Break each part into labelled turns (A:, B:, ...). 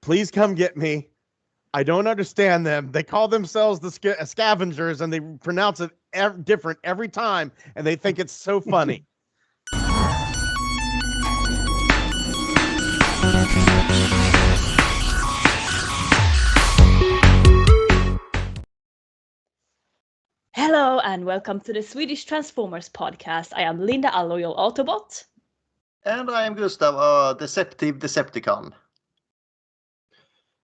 A: Please come get me. I don't understand them. They call themselves the scavengers, and they pronounce it different every time, and they think it's so funny.
B: Hello and welcome to the Swedish Transformers podcast. I am Linda, a loyal Autobot.
C: And I am Gustav, a deceptive Decepticon.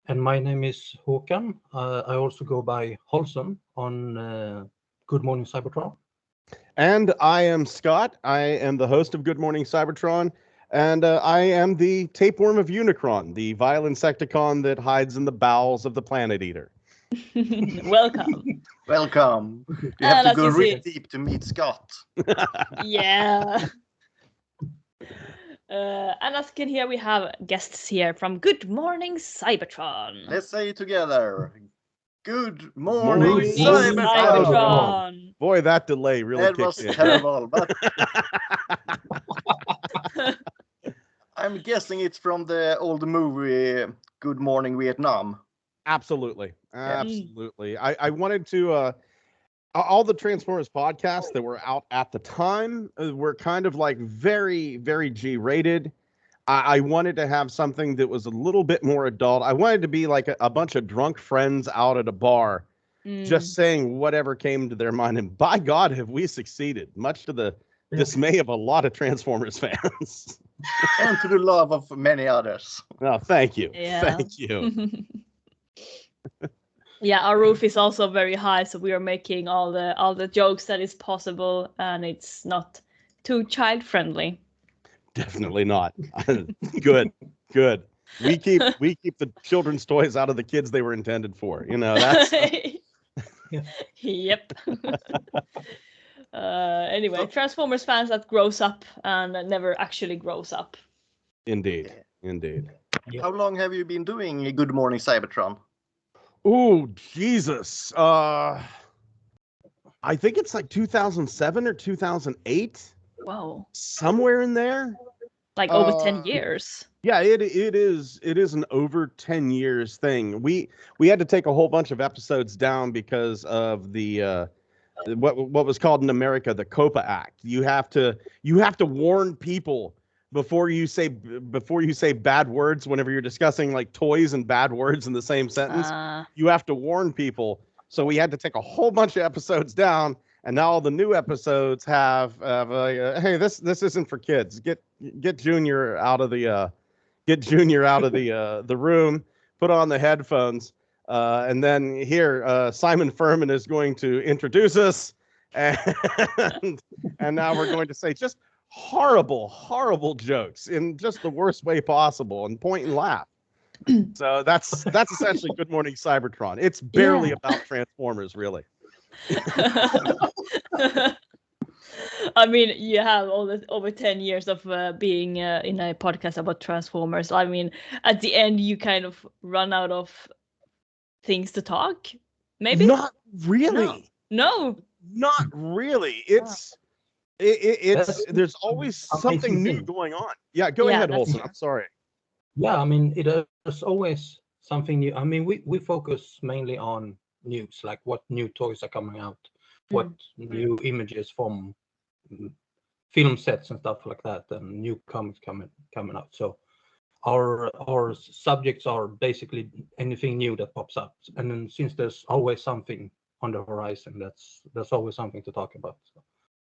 D: And my name is Håkan. I also go by Holson on Good-mornings-Cybertron.
A: And I am Scott. I am the host of Good-morning-Cybertron. And I am the tapeworm of Unicron, the vile insecticon that hides in the bowels of the Planet Eater.
B: Welcome.
C: Welcome. You have to go really deep to meet Scott.
B: Yeah. And as you can hear, we have guests here from Good-mornings-Cybertron.
C: Let's say it together. Good
A: Morning,
C: morning, Cybertron.
A: Boy, that delay really
C: That
A: kicked
C: was
A: in.
C: terrible, but I'm guessing it's from the old movie Good Morning, Vietnam.
A: Absolutely. I wanted to all the Transformers podcasts that were out at the time were kind of like very, very G-rated. I wanted to have something that was a little bit more adult. I wanted to be like a bunch of drunk friends out at a bar, just saying whatever came to their mind. And by God, have we succeeded, much to the dismay of a lot of Transformers fans.
C: And to the love of many others.
A: Oh, thank you.
B: Yeah.
A: Thank you.
B: Yeah, our roof is also very high, so we are making all the jokes that is possible, and it's not too child friendly. Definitely
A: not. Good. We keep the children's toys out of the kids they were intended for. You know, that's
B: Yep. Anyway, Transformers fans that grows up and never actually grows up.
A: Indeed.
C: How long have you been doing Good Morning Cybertron?
A: Oh, Jesus. I think it's like 2007 or 2008.
B: Wow.
A: Somewhere in there.
B: Like over 10 years.
A: Yeah, it is an over 10 years thing. We had to take a whole bunch of episodes down because of the what was called in America the COPA Act. You have to warn people before you say bad words whenever you're discussing like toys and bad words in the same sentence. You have to warn people. So we had to take a whole bunch of episodes down, and now all the new episodes have hey, this isn't for kids. Get Junior out of the the room. Put on the headphones, and then here Simon Furman is going to introduce us, and now we're going to say just horrible jokes in just the worst way possible and point and laugh. So that's essentially Good Morning Cybertron. It's barely about Transformers, really.
B: I mean, you have over 10 years of being in a podcast about Transformers. I mean, at the end, you kind of run out of things to talk. Maybe
A: not really.
B: No,
A: not really. It's there's always something new going on. Yeah, go ahead, Holson. I'm sorry.
D: Yeah, I mean, there's always something new. I mean, we focus mainly on news, like what new toys are coming out, what new images from film sets and stuff like that, and new comics coming out. So our subjects are basically anything new that pops up. And then since there's always something on the horizon, there's always something to talk about. So.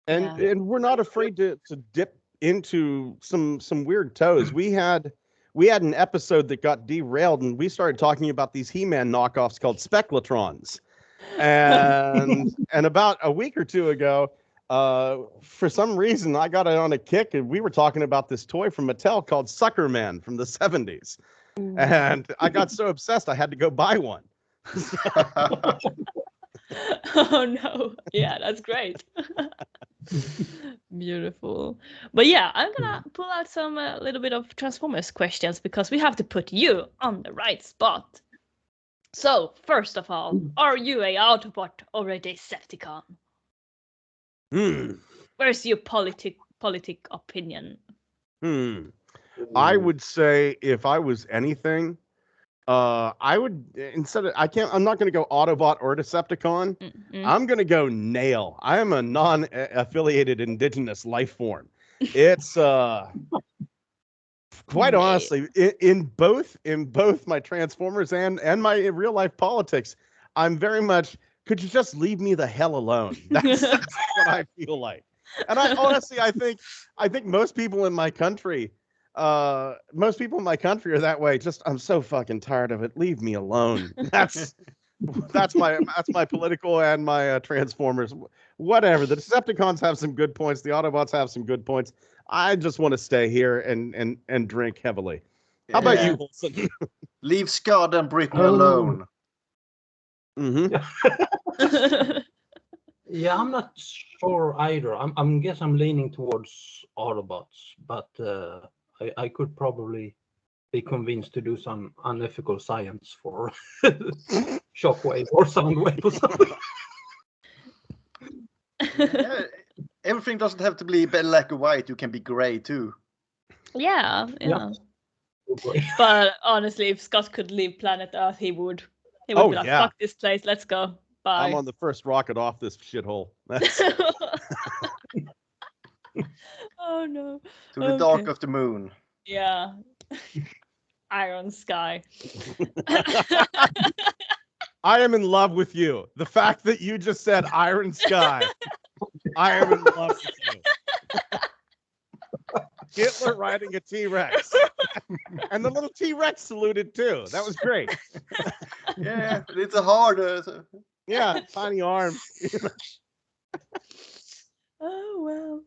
A: And we're not afraid to dip into some weird toes. We had an episode that got derailed, and we started talking about these He-Man knockoffs called Speclatrons. And about a week or two ago, for some reason, I got it on a kick, and we were talking about this toy from Mattel called Suckerman from the 70s. And I got so obsessed, I had to go buy one.
B: Oh no. Yeah, that's great. Beautiful. But yeah, I'm gonna pull out some little bit of Transformers questions because we have to put you on the right spot. So first of all, are you a Autobot or a Decepticon? Where's your politic opinion?
A: I would say if I was anything, I would I'm not going to go Autobot or Decepticon. I'm going to go Nail. I am a non-affiliated indigenous life form. It's quite honestly in both my Transformers and my real life politics, I'm very much, could you just leave me the hell alone? That's what I feel like. And I honestly, I think most people in my country are that way. Just, I'm so fucking tired of it. Leave me alone. That's my political and my Transformers. Whatever. The Decepticons have some good points. The Autobots have some good points. I just want to stay here and drink heavily. How about you, Olsen?
C: Leave Scott and Brittany alone.
A: Mm-hmm.
D: Yeah, I'm not sure either. I'm guess I'm leaning towards Autobots, but I could probably be convinced to do some unethical science for shockwave or soundwave or something.
C: Yeah, everything doesn't have to be black or white. You can be gray too.
B: Yeah. But honestly, if Scott could leave planet Earth, he would. He would be like, fuck this place, let's go. Bye.
A: I'm on the first rocket off this shithole.
B: Oh no.
C: To the dark of the moon.
B: Yeah. Iron sky.
A: I am in love with you. The fact that you just said iron sky, I am in love with you. Hitler riding a T-Rex. And the little T-Rex saluted too. That was great.
C: Yeah, it's a hard...
A: Yeah, tiny arms.
B: Oh well.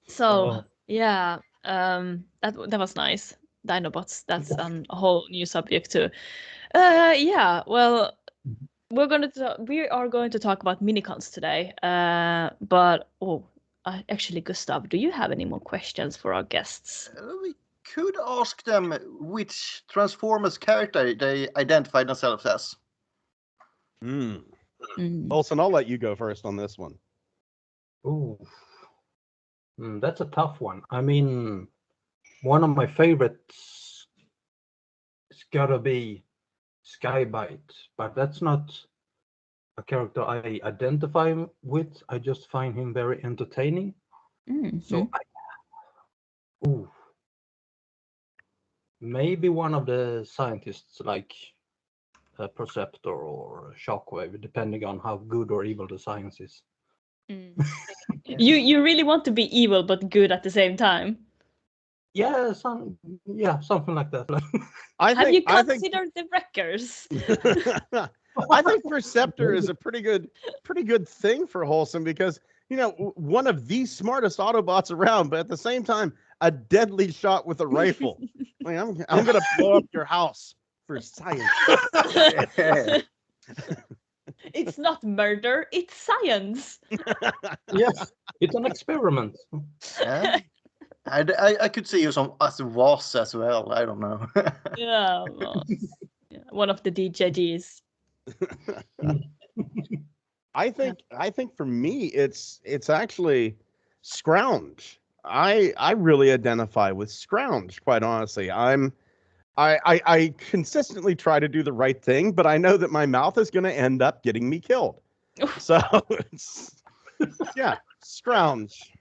B: So yeah, that was nice. Dinobots. That's a whole new subject too. Yeah. Well, we are going to talk about Minicons today. But actually, Gustav, do you have any more questions for our guests?
C: We could ask them which Transformers character they identify themselves as.
A: Olsen, I'll let you go first on this one.
D: Ooh, that's a tough one. I mean, one of my favorites is gotta be Skybite, but that's not a character I identify with. I just find him very entertaining. So, maybe one of the scientists like Perceptor or Shockwave, depending on how good or evil the science is.
B: You really want to be evil but good at the same time?
D: Yeah, something like that.
B: Have you considered the Wreckers?
A: I think Perceptor is a pretty good thing for Wholesome because, you know, one of the smartest Autobots around, but at the same time, a deadly shot with a rifle. Like, I'm going to blow up your house for science.
B: It's not murder, it's science.
D: Yes, it's an experiment.
C: Yeah. I could see you as a Voss as well. I don't know.
B: Yeah, one of the DJGs.
A: I think for me it's actually Scrounge. I really identify with Scrounge, quite honestly. I consistently try to do the right thing, but I know that my mouth is going to end up getting me killed. So Scrounge.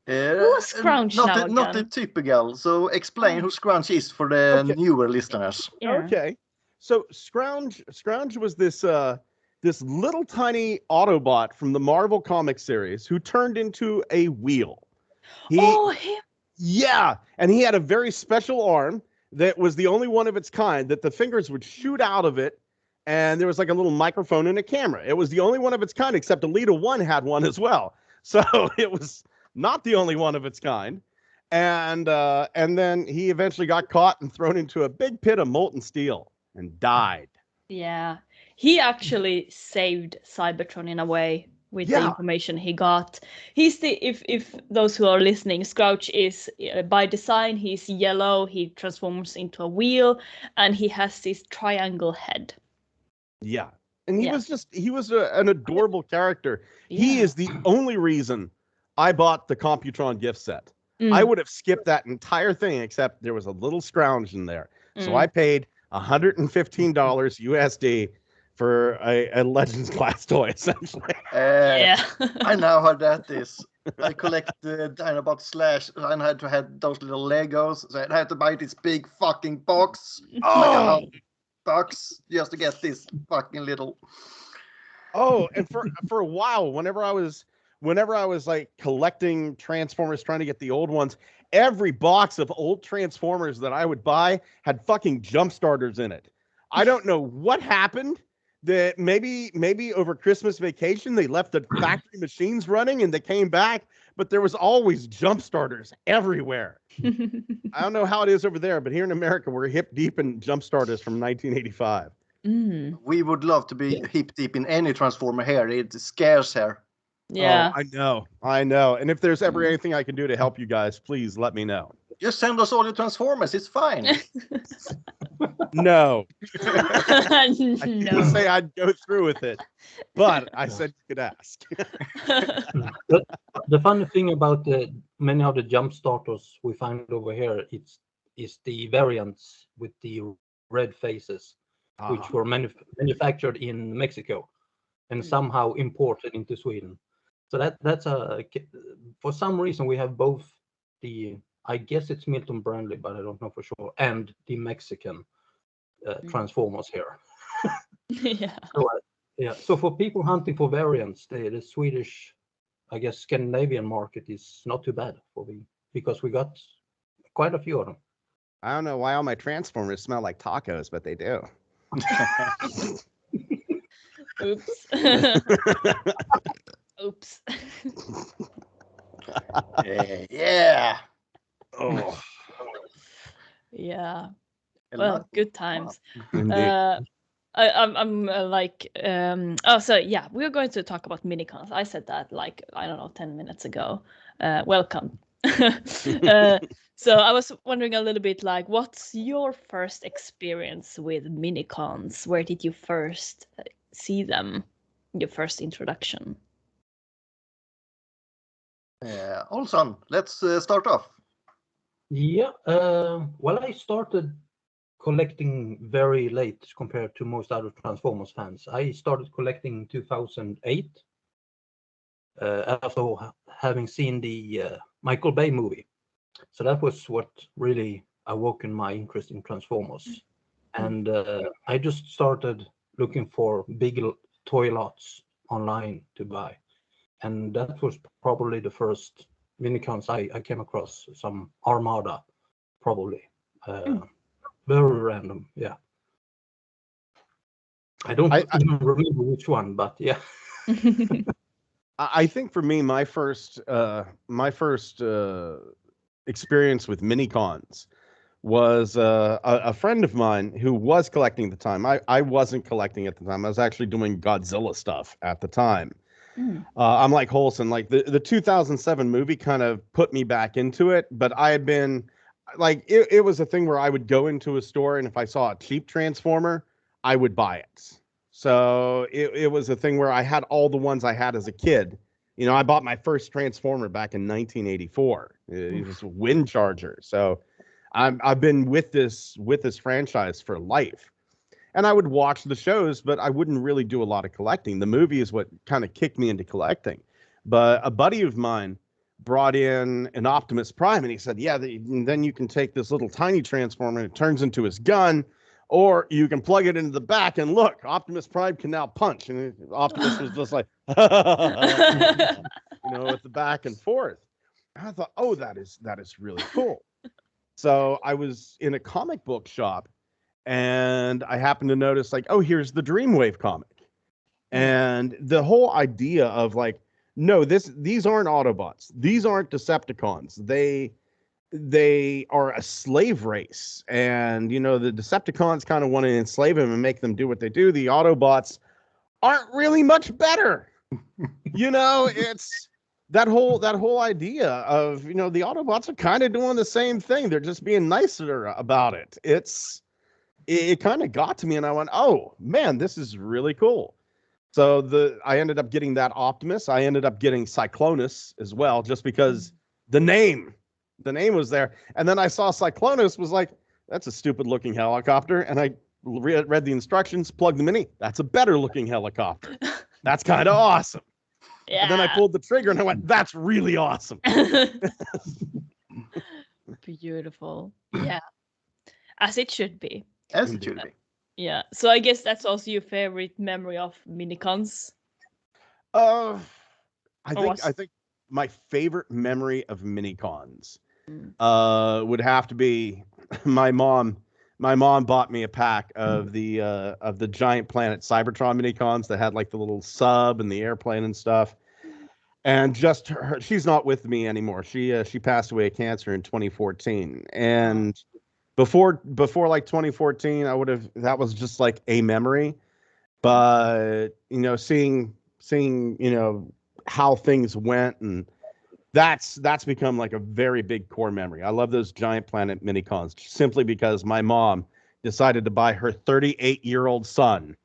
B: Who's Scrounge now again?
C: Not the typical. So explain who Scrounge is for the newer listeners.
B: Yeah.
A: Okay. So Scrounge was this little tiny Autobot from the Marvel comic series who turned into a wheel.
B: Him.
A: Yeah, and he had a very special arm that was the only one of its kind, that the fingers would shoot out of it, and there was like a little microphone and a camera. It was the only one of its kind, except Elita 1 had one as well. So it was not the only one of its kind. And then he eventually got caught and thrown into a big pit of molten steel and died.
B: Yeah. He actually saved Cybertron in a way with the information he got. He's if those who are listening, Scrouch is by design, he's yellow, he transforms into a wheel, and he has this triangle head.
A: Yeah. And he was an adorable character. Yeah. He is the only reason I bought the Computron gift set. I would have skipped that entire thing, except there was a little Scrounge in there. So I paid $115 USD for a Legends class toy, essentially.
B: Yeah.
C: I know how that is. I collect the Dinobot Slash, and I had to have those little Legos. So I had to buy this big fucking box, like a whole box, just to get this fucking little.
A: Oh, and for a while, whenever I was like collecting Transformers, trying to get the old ones, every box of old Transformers that I would buy had fucking jump starters in it. I don't know what happened. That maybe over Christmas vacation they left the factory machines running and they came back, but there was always jump starters everywhere. I don't know how it is over there, but here in America we're hip deep in jump starters from 1985.
C: We would love to be hip deep in any Transformer here. It's scarce here.
B: Yeah.
A: Oh, I know. And if there's ever anything I can do to help you guys, please let me know.
C: Just send us all your Transformers. It's fine.
A: No. I didn't
B: No.
A: say I'd go through with it, but I said you could ask.
D: The funny thing about many of the jump starters we find over here is the variants with the red faces, which were manufactured in Mexico and somehow imported into Sweden. So that's for some reason we have both the, I guess it's Milton Brandley, but I don't know for sure, and the Mexican Transformers here.
B: Yeah.
D: So for people hunting for variants, the Swedish, I guess, Scandinavian market is not too bad because we got quite a few of them.
A: I don't know why all my Transformers smell like tacos, but they do.
B: Oops. Oops.
C: Yeah.
A: Oh,
B: Yeah. Well, good times.
A: indeed.
B: I'm like so yeah, we're going to talk about minicons. I said that like, I don't know, 10 minutes ago. Welcome. So I was wondering a little bit like, what's your first experience with minicons? Where did you first see them? Your first introduction?
C: Olsson, let's start off.
D: Yeah, well, I started collecting very late compared to most other Transformers fans. I started collecting in 2008 after having seen the Michael Bay movie. So that was what really awoke my interest in Transformers. And I just started looking for big toy lots online to buy. And that was probably the first minicons I came across, some Armada, probably. Very random, yeah. I don't even remember which one, but yeah.
A: I think for me, my first experience with minicons was a friend of mine who was collecting at the time. I wasn't collecting at the time. I was actually doing Godzilla stuff at the time. I'm like Holson, like the 2007 movie kind of put me back into it, but I had been like, it was a thing where I would go into a store and if I saw a cheap Transformer, I would buy it. So it was a thing where I had all the ones I had as a kid. You know, I bought my first Transformer back in 1984. It was a Wind Charger. So I've been with this franchise for life. And I would watch the shows, but I wouldn't really do a lot of collecting. The movie is what kind of kicked me into collecting. But a buddy of mine brought in an Optimus Prime, and he said, yeah, then you can take this little tiny Transformer and it turns into his gun, or you can plug it into the back and look, Optimus Prime can now punch. And Optimus was just like, with the back and forth. And I thought, oh, that is really cool. So I was in a comic book shop, and I happened to notice, like, oh, here's the Dreamwave comic. And the whole idea of like, no, these aren't Autobots. These aren't Decepticons. They are a slave race. And, the Decepticons kind of want to enslave them and make them do what they do. The Autobots aren't really much better. It's that whole idea of, the Autobots are kind of doing the same thing. They're just being nicer about it. It kind of got to me, and I went, oh man, this is really cool. So I ended up getting that Optimus. I ended up getting Cyclonus as well, just because the name was there. And then I saw Cyclonus was like, that's a stupid looking helicopter. And I read the instructions, plugged them in. That's a better looking helicopter. That's kind of awesome.
B: Yeah.
A: And then I pulled the trigger and I went, that's really awesome.
B: Beautiful. Yeah. As it should be.
C: As it should be.
B: Yeah. So I guess that's also your favorite memory of Minicons.
A: I
B: Or
A: think my favorite memory of Minicons
B: Mm.
A: would have to be my mom. My mom bought me a pack of the giant planet Cybertron Minicons that had like the little sub and the airplane and stuff. And just her, she's not with me anymore. She passed away of cancer in 2014. And before like 2014, that was just like a memory. But seeing how things went, and that's become like a very big core memory. I love those giant planet Minicons simply because my mom decided to buy her 38-year-old son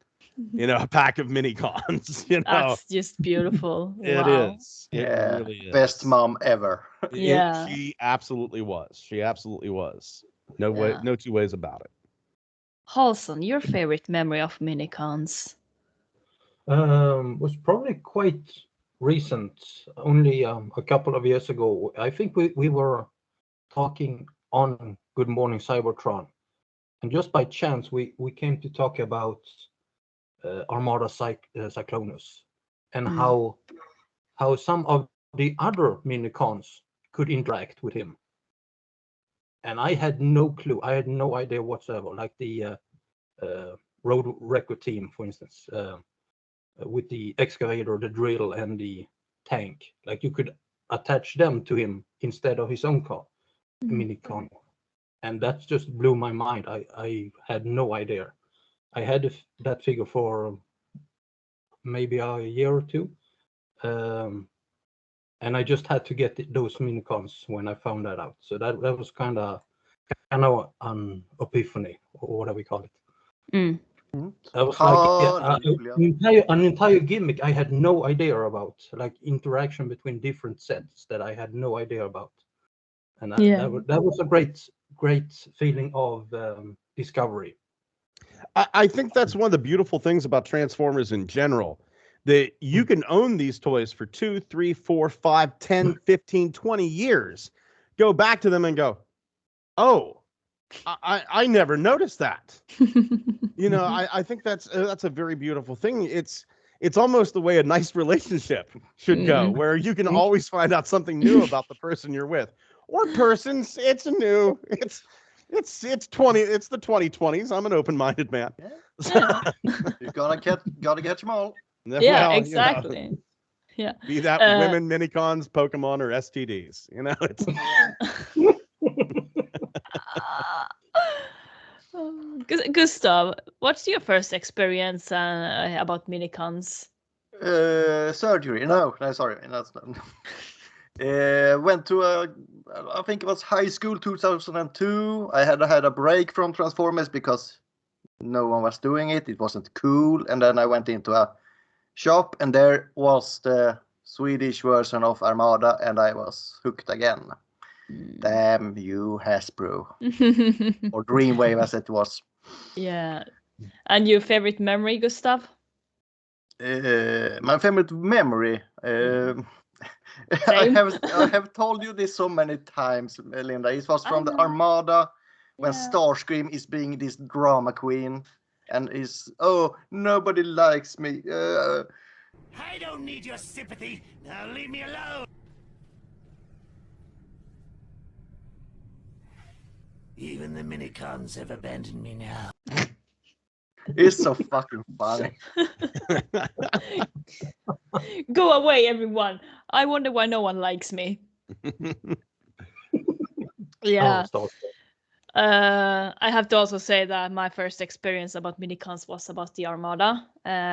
A: a pack of Minicons.
B: That's just beautiful.
A: It
B: Wow.
A: is. It really is.
C: Best mom ever.
B: Yeah.
A: She absolutely was. She absolutely was. No way,
B: Yeah.
A: no two ways about it.
B: Halson, your favorite memory of Minicons?
D: Was probably quite recent, only a couple of years ago. I think we were talking on Good-mornings-Cybertron, and just by chance we came to talk about Armada Cyclonus and how some of the other Minicons could interact with him. And I had no clue. I had no idea whatsoever. Like the road record team, for instance, with the excavator, the drill, and the tank. Like you could attach them to him instead of his own car, Minicon. And that just blew my mind. I had no idea. I had that figure for maybe a year or two. And I just had to get those Minicons when I found that out. So that was kind of an epiphany, or whatever we call it.
B: Mm.
D: That was like an entire gimmick I had no idea about, like interaction between different sets that I had no idea about. And that was a great feeling of discovery.
A: I think that's one of the beautiful things about Transformers in general, that you can own these toys for 2, 3, 4, 5, 10, 15, 20 years. Go back to them and go, oh, I never noticed that. I think that's a very beautiful thing. It's almost the way a nice relationship should go, where you can always find out something new about the person you're with, or persons. It's the 2020s. I'm an open-minded man.
C: Yeah. You gotta catch them all.
B: Yeah, exactly. Yeah.
A: Be that women, Minicons, Pokemon, or STDs. It's
B: Gustav, what's your first experience about Minicons?
C: Surgery. No, sorry. That's not. Went to I think it was high school 2002. I had a break from Transformers because no one was doing it. It wasn't cool. And then I went into a shop, and there was the Swedish version of Armada, and I was hooked again. Damn you, Hasbro. Or Dreamwave as it was.
B: Yeah. And your favorite memory, Gustav?
C: My favorite memory. I have told you this so many times, Linda. It was from the Armada when Starscream is being this drama queen and is, nobody likes me.
E: I don't need your sympathy. Now leave me alone. Even the Minicons have abandoned me now.
C: It's so fucking funny.
B: Go away, everyone. I wonder why no one likes me. Yeah. I have to also say that my first experience about Minicons was about the Armada.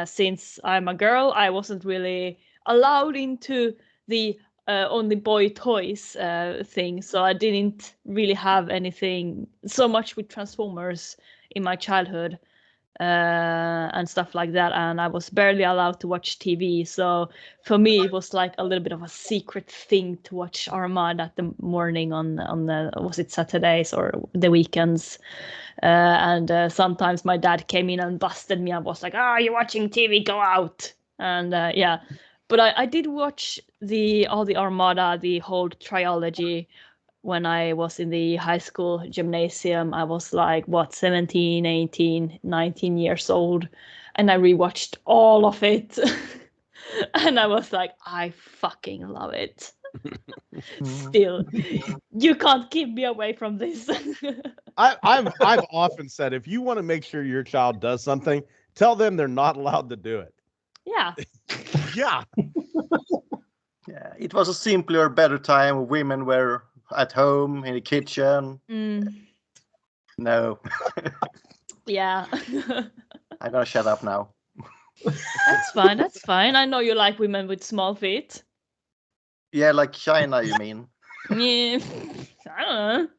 B: Since I'm a girl, I wasn't really allowed into the only boy toys thing, so I didn't really have anything so much with Transformers in my childhood. and stuff like that, and I was barely allowed to watch TV. So for me, it was like a little bit of a secret thing to watch Armada at the morning on the, was it Saturdays or the weekends? And sometimes my dad came in and busted me. I was like, "Oh, you're watching TV, go out!" And yeah, but I did watch all the Armada, the whole trilogy. When I was in the high school gymnasium, I was like, 17, 18, 19 years old. And I rewatched all of it. And I was like, I fucking love it. Still, you can't keep me away from this.
A: I've often said, if you want to make sure your child does something, tell them they're not allowed to do it.
B: Yeah.
A: Yeah.
C: Yeah, it was a simpler, better time. Women were at home in the kitchen. No.
B: Yeah.
C: I'm gonna shut up now.
B: That's fine. That's fine. I know you like women with small feet.
C: Yeah, like China, you mean?
B: Yeah. I don't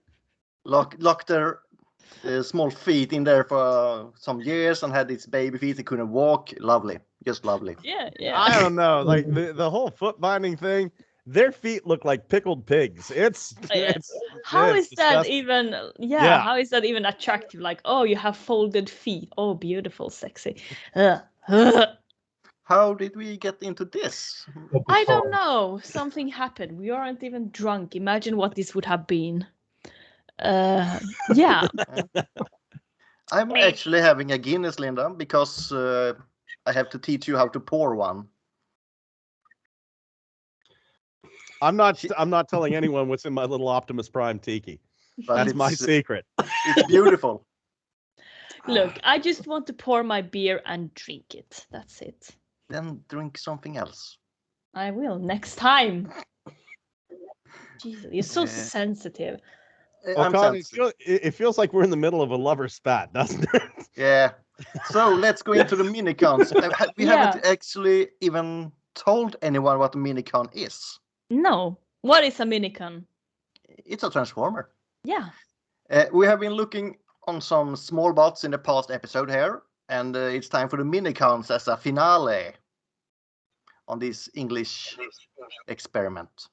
B: know.
C: Locked their small feet in there for some years and had its baby feet. They couldn't walk. Lovely. Just lovely.
B: Yeah.
A: I don't know. Like the whole foot binding thing, their feet look like pickled pigs.
B: How is that
A: disgusting.
B: even?
A: Yeah.
B: How is that even attractive? Like, oh, you have folded feet. Oh, beautiful, sexy. Ugh.
C: How did we get into this?
B: I don't know. Something happened. We aren't even drunk. Imagine what this would have been. Yeah.
C: I'm actually having a Guinness, Linda, because I have to teach you how to pour one.
A: I'm not telling anyone what's in my little Optimus Prime tiki.
C: But
A: That's my secret.
C: It's beautiful.
B: Look, I just want to pour my beer and drink it. That's it.
C: Then drink something else.
B: I will next time. Jesus, you're so sensitive.
C: I'm
A: Con,
C: sensitive.
A: it feels like we're in the middle of a lover spat, doesn't it?
C: Yeah. So let's go into the minicons. We haven't actually even told anyone what a minicon is.
B: No. What is a minicon?
C: It's a transformer.
B: Yeah.
C: We have been looking on some small bots in the past episode here, and it's time for the minicons as a finale on this English experiment.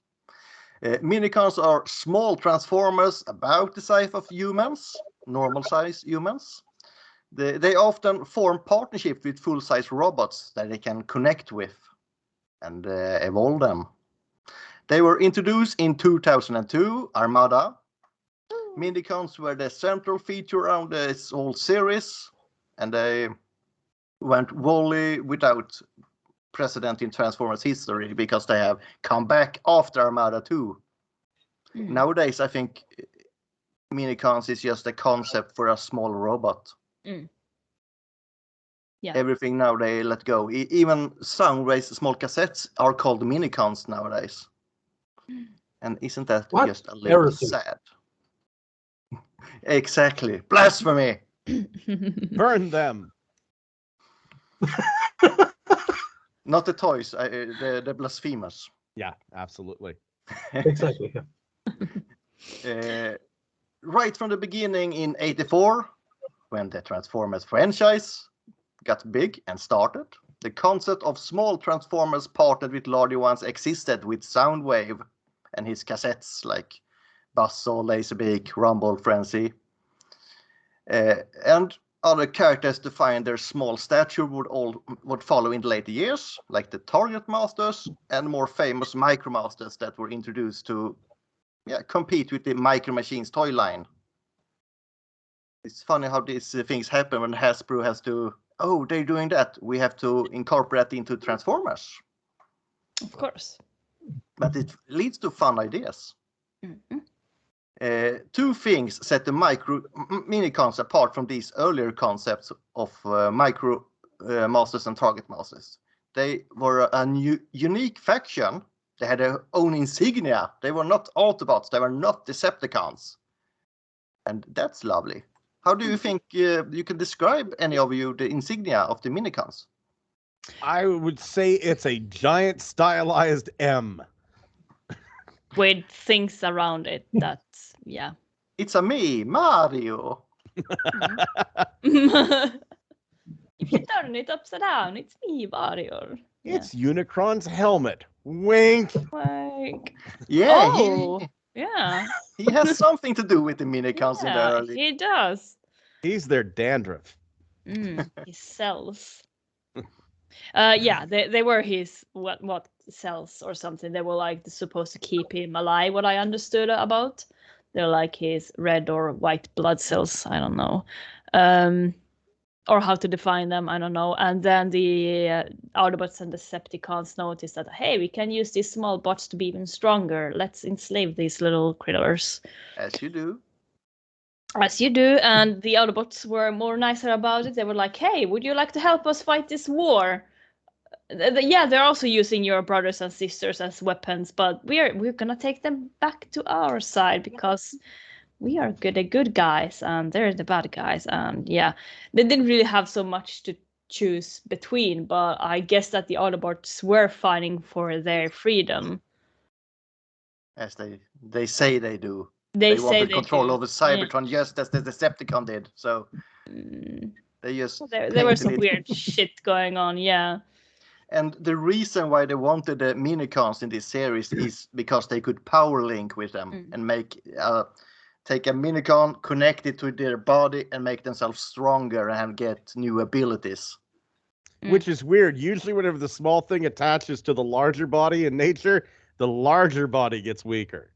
C: Minicons are small transformers about the size of humans, normal size humans. They often form partnerships with full-size robots that they can connect with and evolve them. They were introduced in 2002, Armada. Minicons were the central feature of this whole series, and they went wholly without precedent in Transformers history because they have come back after Armada 2. Nowadays, I think minicons is just a concept for a small robot.
B: Yeah.
C: Everything now they let go. Even Soundwave's small cassettes are called minicons nowadays. And isn't that just a little sad? Exactly. Blasphemy.
A: Burn them.
C: Not the toys, the blasphemous.
A: Yeah, absolutely.
D: Exactly.
C: Right from the beginning in '84, when the Transformers franchise got big and started, the concept of small Transformers partnered with larger ones existed with Soundwave and his cassettes like Buzzsaw, Laserbeak, Rumble, Frenzy. And other characters to find their small stature would follow in the later years, like the Target Masters and more famous Micromasters that were introduced to compete with the Micro Machines toy line. It's funny how these things happen when Hasbro has to, they're doing that. We have to incorporate into Transformers.
B: Of course.
C: But it leads to fun ideas.
B: Mm-hmm.
C: Two things set the minicons apart from these earlier concepts of Micro Masters and Target Masters. They were a unique faction. They had their own insignia. They were not Autobots. They were not Decepticons. And that's lovely. How do you think you can describe, any of you, the insignia of the minicons?
A: I would say it's a giant stylized M.
B: With things around it. That's, yeah.
C: It's a me, Mario.
B: turn it upside down. It's me, Warrior.
A: It's Unicron's helmet. Wink.
B: Like,
C: Yeah,
B: yeah.
C: he has something to do with the Minicons in the
B: Yeah,
C: early.
B: he does.
A: He's their dandruff.
B: His cells. Yeah, they were his what cells or something. They were like supposed to keep him alive. What I understood about, they're like his red or white blood cells. I don't know, or how to define them. I don't know. And then the Autobots and Decepticons noticed that, hey, we can use these small bots to be even stronger. Let's enslave these little critters.
C: As you do.
B: As you do, and the Autobots were more nicer about it. They were like, hey, would you like to help us fight this war? Yeah, they're also using your brothers and sisters as weapons, but we're gonna take them back to our side because we are the good guys and they're the bad guys. And yeah, they didn't really have so much to choose between, but I guess that the Autobots were fighting for their freedom.
C: As they say they do.
B: They
C: They
B: say
C: wanted
B: they
C: control
B: do.
C: over Cybertron just as the Decepticon did. So they just
B: There was some
C: painted it.
B: weird shit going on, yeah.
C: And the reason why they wanted the Minicons in this series is because they could power link with them and make take a Minicon, connect it to their body, and make themselves stronger and get new abilities.
A: Which is weird. Usually whenever the small thing attaches to the larger body in nature, the larger body gets weaker.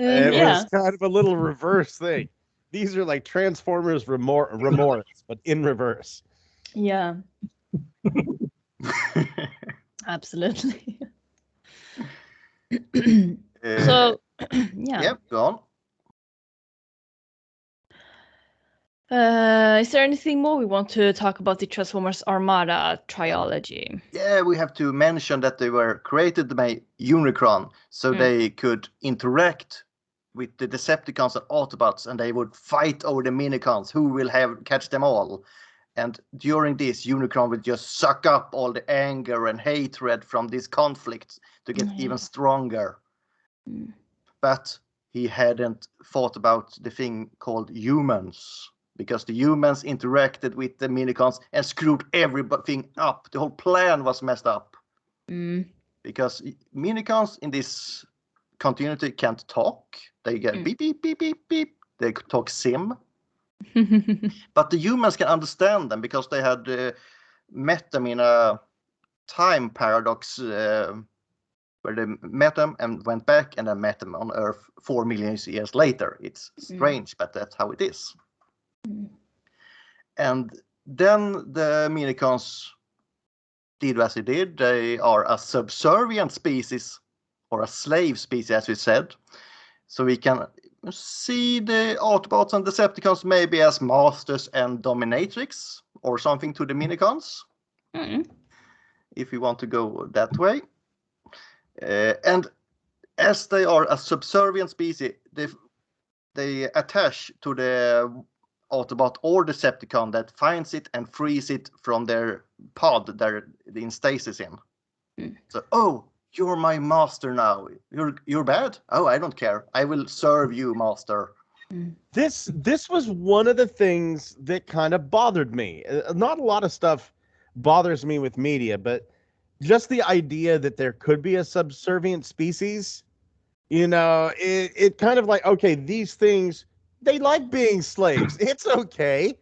A: It was kind of a little reverse thing. These are like Transformers remorse, but in reverse.
B: Yeah. Absolutely. So, yeah.
C: Yep, go on.
B: Is there anything more we want to talk about the Transformers Armada trilogy?
C: Yeah, we have to mention that they were created by Unicron, so they could interact with the Decepticons and Autobots, and they would fight over the Minicons, who will catch them all. And during this, Unicron would just suck up all the anger and hatred from these conflicts to get even stronger. But he hadn't thought about the thing called humans, because the humans interacted with the Minicons and screwed everything up. The whole plan was messed up. Because Minicons in this continuity can't talk. They get beep, beep, beep, beep, beep. They talk sim. But the humans can understand them because they had met them in a time paradox where they met them and went back and then met them on Earth 4 million years later. It's strange, but that's how it is. And then the Minicons did as they did. They are a subservient species, or a slave species, as we said. So we can see the Autobots and Decepticons maybe as masters and dominatrix, or something to the Minicons, if we want to go that way. And as they are a subservient species, they attach to the Autobot or Decepticon that finds it and frees it from their pod they're in stasis in. So, oh, you're my master now. You're bad? Oh, I don't care. I will serve you, master.
A: This was one of the things that kind of bothered me. Not a lot of stuff bothers me with media, but just the idea that there could be a subservient species, it kind of like, okay, these things, they like being slaves. It's okay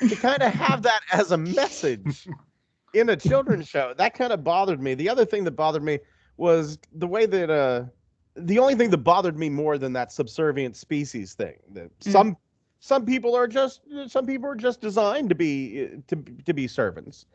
A: to kind of have that as a message in a children's show. That kind of bothered me. The other thing that bothered me was the way that the only thing that bothered me more than that subservient species thing, that some people are just designed to be servants.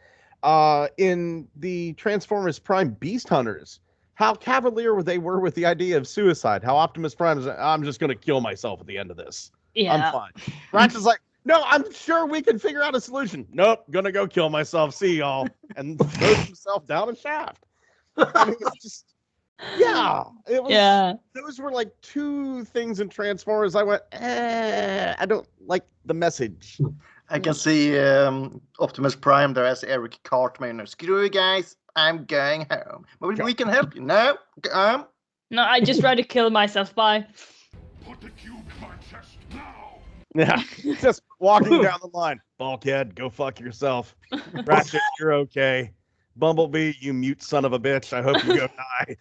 A: In the Transformers Prime Beast Hunters, how cavalier they were with the idea of suicide. How Optimus Prime is, I'm just going to kill myself at the end of this.
B: Yeah.
A: I'm fine. Ratchet's like, no, I'm sure we can figure out a solution. Nope, gonna go kill myself. See y'all. And throws himself down a shaft. I mean, it's just, it was. Those were like two things in Transformers. I went, I don't like the message.
C: I can see Optimus Prime there as Eric Cartman. Screw you guys, I'm going home. But we can help you. No,
B: No, I just tried to kill myself. Bye.
E: Put the cube in my chest now.
A: Yeah, just walking down the line. Bulkhead, go fuck yourself. Ratchet, you're okay. Bumblebee, you mute son of a bitch. I hope you go die.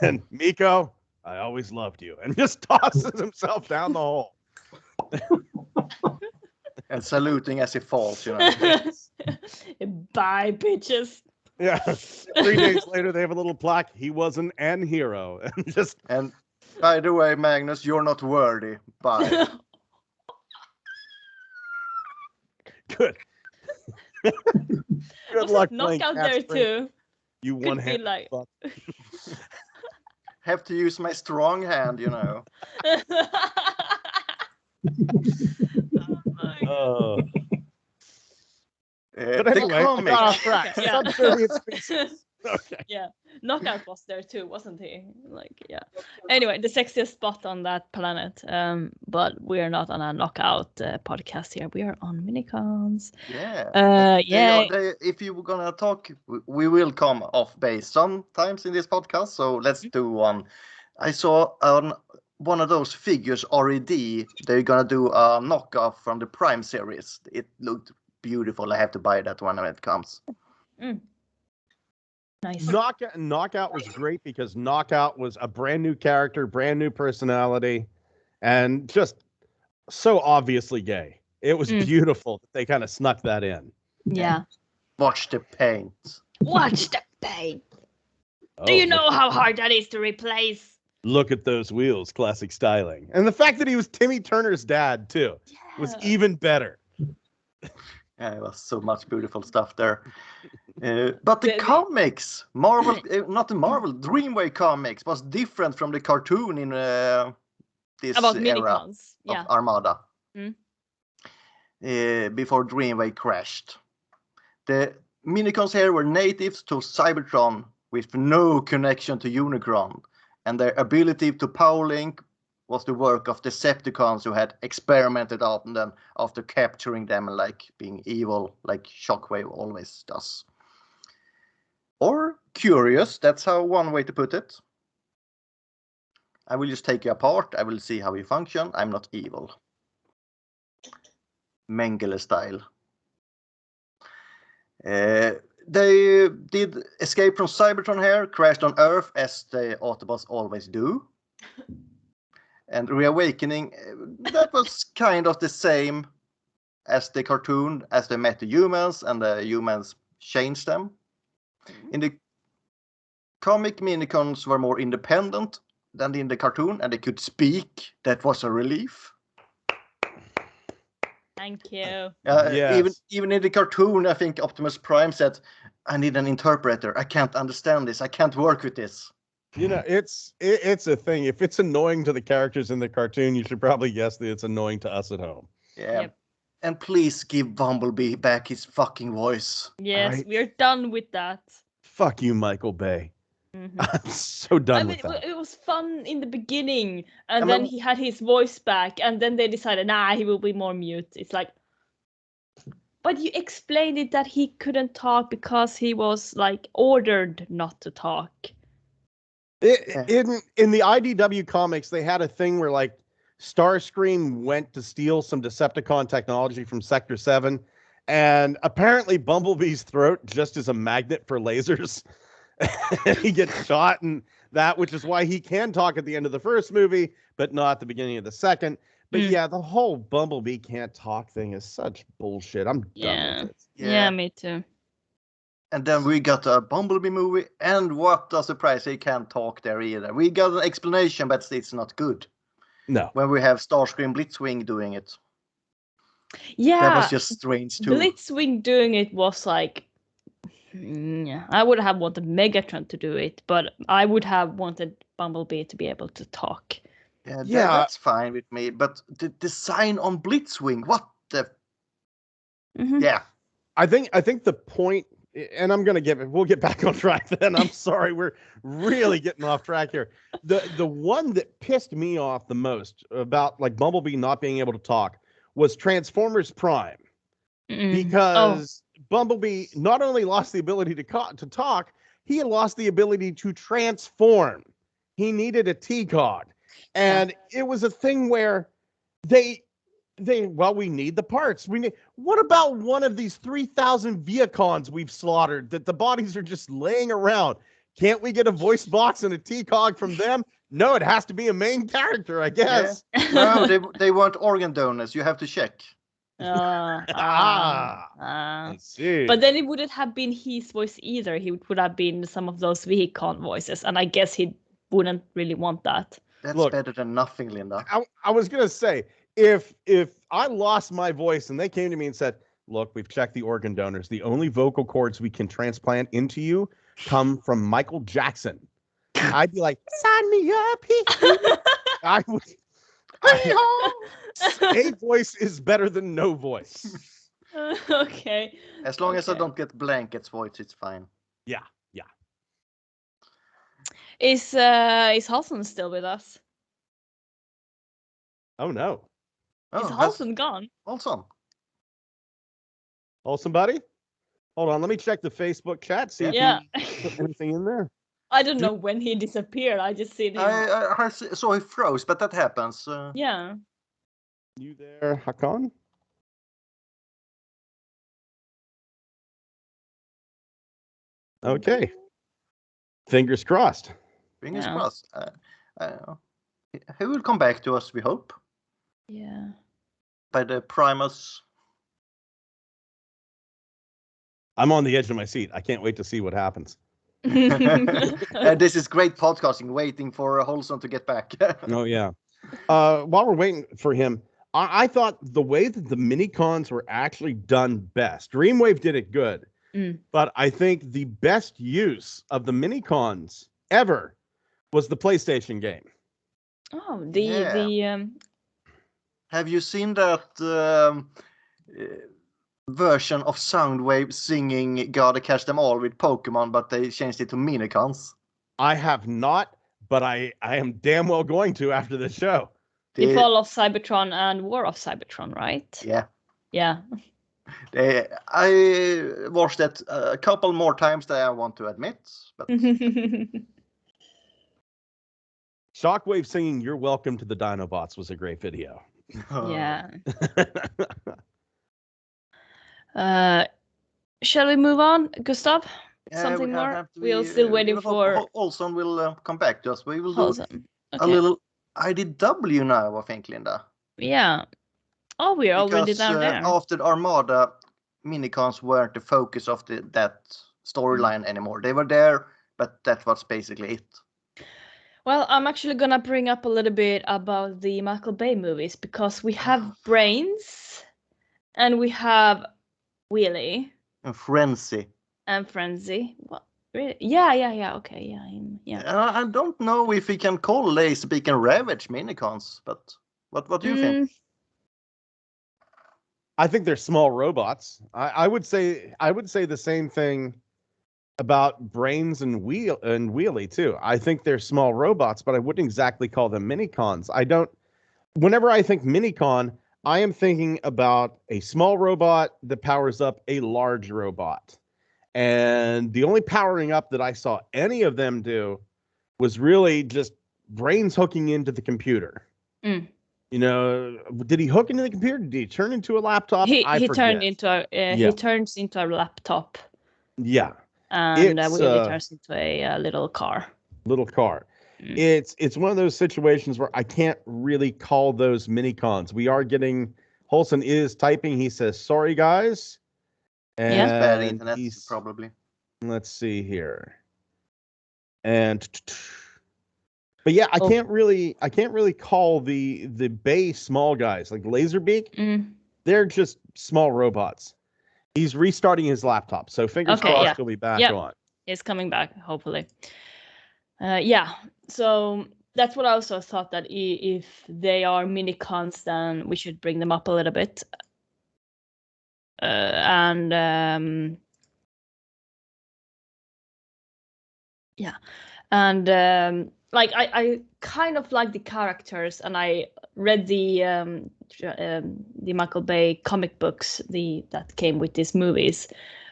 A: And Miko, I always loved you. And just tosses himself down the hole.
C: And saluting as he falls,
B: Bye, bitches.
A: Yeah. 3 days later, they have a little plaque. He was an hero.
C: And by the way, Magnus, you're not worthy. Bye.
A: Good. Good
B: Was
A: luck
B: it
A: playing
B: knockout
A: Cat
B: there
A: Spring.
B: too?
A: You
B: Could
A: one
B: be
A: hand.
B: like.
C: Have to use my strong hand,
A: Oh. But
C: The
A: anyway, I
C: comic.
A: got off track.
B: Yeah.
A: Subservient species. Okay.
B: Yeah, Knockout was there too, wasn't he? Anyway, the sexiest spot on that planet. But we are not on a Knockout podcast here. We are on Minicons.
C: Yeah.
B: Yeah.
C: If you were gonna talk, we will come off base sometimes in this podcast. So let's do one. I saw on one of those figures, RED. They're gonna do a knockoff from the Prime series. It looked beautiful. I have to buy that one when it comes.
B: Nice.
A: Knockout was great because Knockout was a brand new character, brand new personality, and just so obviously gay. It was beautiful that they kind of snuck that in.
B: Yeah.
C: Watch the paint.
B: Watch the paint. Do you know how hard that is to replace?
A: Look at those wheels, classic styling. And the fact that he was Timmy Turner's dad, too, was even better.
C: Yeah, it was so much beautiful stuff there. But the comics, Marvel, not the Marvel, Dreamway comics was different from the cartoon in this
B: About
C: era
B: Minicons.
C: of Armada.
B: Mm.
C: Before Dreamway crashed. The Minicons here were natives to Cybertron with no connection to Unicron. And their ability to power link was the work of Decepticons who had experimented on them after capturing them and like being evil, like Shockwave always does. Or curious, that's how one way to put it. I will just take you apart, I will see how you function, I'm not evil. Mengele style. They did escape from Cybertron here, crashed on Earth as the Autobots always do. And reawakening, that was kind of the same as the cartoon, as they met the humans and the humans changed them. In the comic, Minicons were more independent than in the cartoon and they could speak. That was a relief.
B: Thank you.
A: Yes.
C: Even in the cartoon, I think Optimus Prime said, I need an interpreter. I can't understand this. I can't work with this.
A: It's a thing. If it's annoying to the characters in the cartoon, you should probably guess that it's annoying to us at home.
C: Yeah.
B: Yep.
C: And please give Bumblebee back his fucking voice.
B: Yes, we're done with that.
A: Fuck you, Michael Bay.
B: Mm-hmm.
A: I'm so done with that.
B: It was fun in the beginning, and then he had his voice back, and then they decided, nah, he will be more mute. It's like, but you explained it that he couldn't talk because he was like ordered not to talk.
A: In the IDW comics, they had a thing where like Starscream went to steal some Decepticon technology from Sector 7, and apparently Bumblebee's throat just is a magnet for lasers. And he gets shot, and that, which is why he can talk at the end of the first movie, but not at the beginning of the second. But yeah, the whole Bumblebee can't talk thing is such bullshit. I'm done with it.
B: Yeah, me too.
C: And then we got a Bumblebee movie, and what a surprise, he can't talk there either. We got an explanation, but it's not good.
A: No.
C: When we have Starscream Blitzwing doing it.
B: Yeah.
C: That was just strange too.
B: Blitzwing doing it was like, I would have wanted Megatron to do it, but I would have wanted Bumblebee to be able to talk.
C: Yeah, that's fine with me. But the design on Blitzwing, what the?
B: Mm-hmm.
C: Yeah,
A: I think the point, and we'll get back on track then. I'm sorry, we're really getting off track here. The one that pissed me off the most about like Bumblebee not being able to talk was Transformers Prime, because Bumblebee not only lost the ability to talk, he had lost the ability to transform. He needed a T-Cog. And it was a thing where they we need the parts. What about one of these 3,000 Viacons we've slaughtered that the bodies are just laying around? Can't we get a voice box and a T-Cog from them? No, it has to be a main character, I guess.
C: No, they weren't organ donors. You have to check.
A: I see.
B: But then it wouldn't have been his voice either. He would have been some of those Vehicon voices, and I guess he wouldn't really want that.
C: That's better than nothing, Linda.
A: I was gonna say, if I lost my voice and they came to me and said, "Look, we've checked the organ donors. The only vocal cords we can transplant into you come from Michael Jackson," I'd be like, "Sign me up." I would. A voice is better than no voice.
B: Okay.
C: As long as I don't get Blanket's voice, it's fine.
A: Yeah.
B: Is Halson still with us?
A: Oh no.
B: Is Halson gone?
C: Halson.
A: Oh, somebody? Hold on, let me check the Facebook chat. See if he put anything in there.
B: I don't know when he disappeared. I just seen him.
C: I saw he froze, but that happens.
B: Yeah.
A: You there, Hakan? Okay. Fingers crossed.
C: Fingers crossed. He will come back to us, we hope.
B: Yeah.
C: By the Primus.
A: I'm on the edge of my seat. I can't wait to see what happens.
C: This is great podcasting, waiting for Holson to get back.
A: Oh, yeah. While we're waiting for him, I thought the way that the Minicons were actually done best. Dreamwave did it good. But I think the best use of the Minicons ever was the PlayStation game.
B: Oh, the
C: Have you seen that version of Soundwave singing "Gotta Catch Them All" with Pokemon, but they changed it to Minicons?
A: I have not, but I am damn well going to after this show.
B: The Fall of Cybertron and War of Cybertron, right?
C: Yeah.
B: Yeah.
C: I watched that a couple more times than I want to admit. But
A: Shockwave singing "You're Welcome to the Dinobots" was a great video.
B: Yeah. Shall we move on, Gustav? Something more? We are still waiting for.
C: Olson will come back to us. We will do
B: Olson.
C: a little IDW now, I think, Linda.
B: Yeah. Oh, we are already down there.
C: After the Armada, Minicons weren't the focus of that storyline anymore. They were there, but that was basically it.
B: Well, I'm actually gonna bring up a little bit about the Michael Bay movies because we have Brains, and we have Wheelie.
C: And Frenzy.
B: And Frenzy. What? Really? Yeah. Okay, yeah.
C: I don't know if we can call Laserbeak and Ravage Minicons, but what do you think?
A: I think they're small robots. I would say the same thing about Brains and Wheelie too. I think they're small robots, but I wouldn't exactly call them Minicons. Whenever I think Minicon, I am thinking about a small robot that powers up a large robot. And the only powering up that I saw any of them do was really just Brains hooking into the computer. You know, did he hook into the computer? Did he turn into a laptop?
B: He turned into he turns into a laptop.
A: Yeah.
B: And Wheelie turns into a little car. It's one of those situations where I can't really call those Minicons. We are getting Holson is typing. He says, "Sorry, guys." And
C: bad internet, probably.
A: Let's see here. But yeah, I can't really call the Bay small guys like Laserbeak. They're just small robots. He's restarting his laptop, so fingers crossed he'll be back on.
B: He's coming back, hopefully. Yeah, so that's what I also thought, that if they are Minicons, then we should bring them up a little bit. Like I kind of like the characters, and I read the Michael Bay comic books that came with these movies,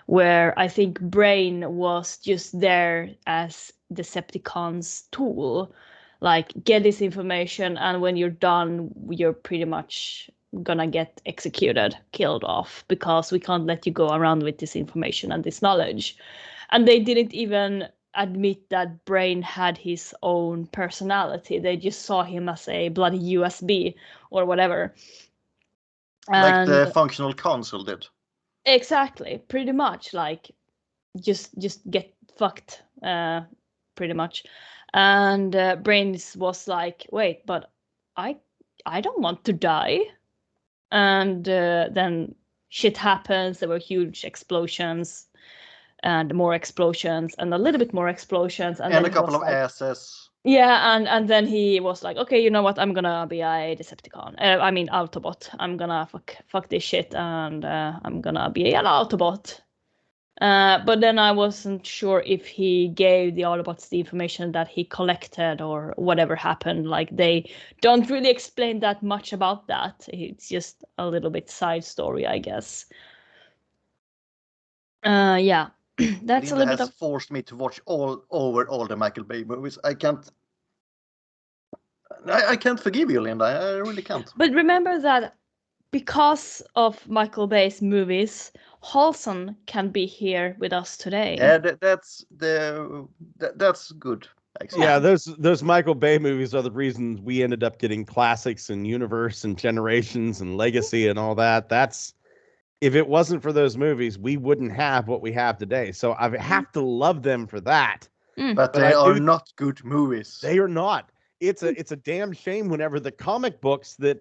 B: where I think Brain was just there as Decepticon's tool, like get this information, and when you're done, you're pretty much gonna get executed, killed off, because we can't let you go around with this information and this knowledge. And they didn't even admit that Brain had his own personality. They just saw him as a bloody USB or whatever.
C: Like the functional console did.
B: Exactly, pretty much. Like, just get fucked, pretty much. And Brains was like, wait, but I don't want to die. And then shit happens. There were huge explosions and more explosions and a little bit more explosions. And
C: And
B: then
C: a couple of asses.
B: Yeah, and then he was like, okay, you know what? I'm gonna be a Decepticon. I mean, Autobot. I'm gonna fuck this shit, and I'm gonna be an Autobot. But then I wasn't sure if he gave the Autobots the information that he collected or whatever happened. Like, they don't really explain that much about that. It's just a little bit side story, I guess. Yeah, that's
C: Linda
B: a little bit
C: has
B: of.
C: forced me to watch all the Michael Bay movies. I can't forgive you, Linda. I really can't.
B: But remember that because of Michael Bay's movies, Halson can be here with us today.
C: Yeah, that's good. Actually.
A: Yeah, those Michael Bay movies are the reasons we ended up getting classics and Universe and Generations and Legacy and all that. That's, if it wasn't for those movies, we wouldn't have what we have today. So I have to love them for that.
C: But they are not good movies.
A: They are not. It's a damn shame whenever the comic books that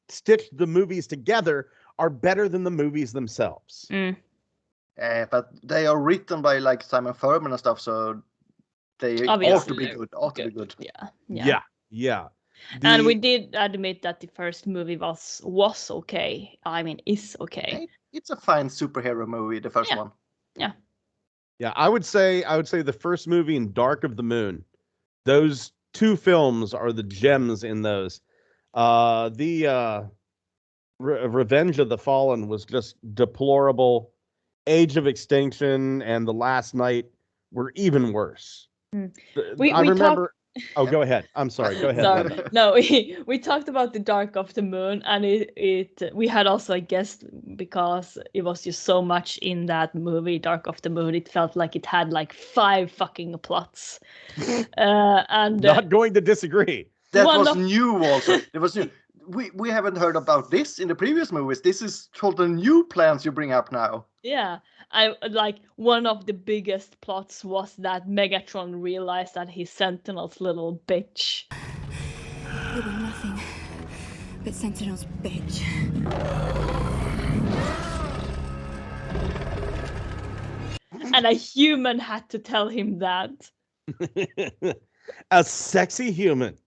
A: stitched the movies together are better than the movies themselves.
C: But they are written by like Simon Furman and stuff, so they ought to be good. Ought to be good.
A: Yeah.
B: And we did admit that the first movie was okay. I mean, is okay.
C: It's a fine superhero movie, the first one.
A: Yeah, I would say the first movie and Dark of the Moon. Those two films are the gems in those. Revenge of the Fallen was just deplorable. Age of Extinction and The Last Night were even worse. I remember. Oh, go ahead. I'm sorry. Go ahead.
B: Sorry. No, we talked about the Dark of the Moon, and we had also a guest because it was just so much in that movie, Dark of the Moon. It felt like it had like 5 fucking plots. And
A: not going to disagree.
C: That was new also. It was new. We haven't heard about this in the previous movies. This is total new plans you bring up now.
B: Yeah, I like one of the biggest plots was that Megatron realized that he's Sentinel's little bitch.
F: We were nothing but Sentinel's bitch.
B: And a human had to tell him that.
A: A sexy human.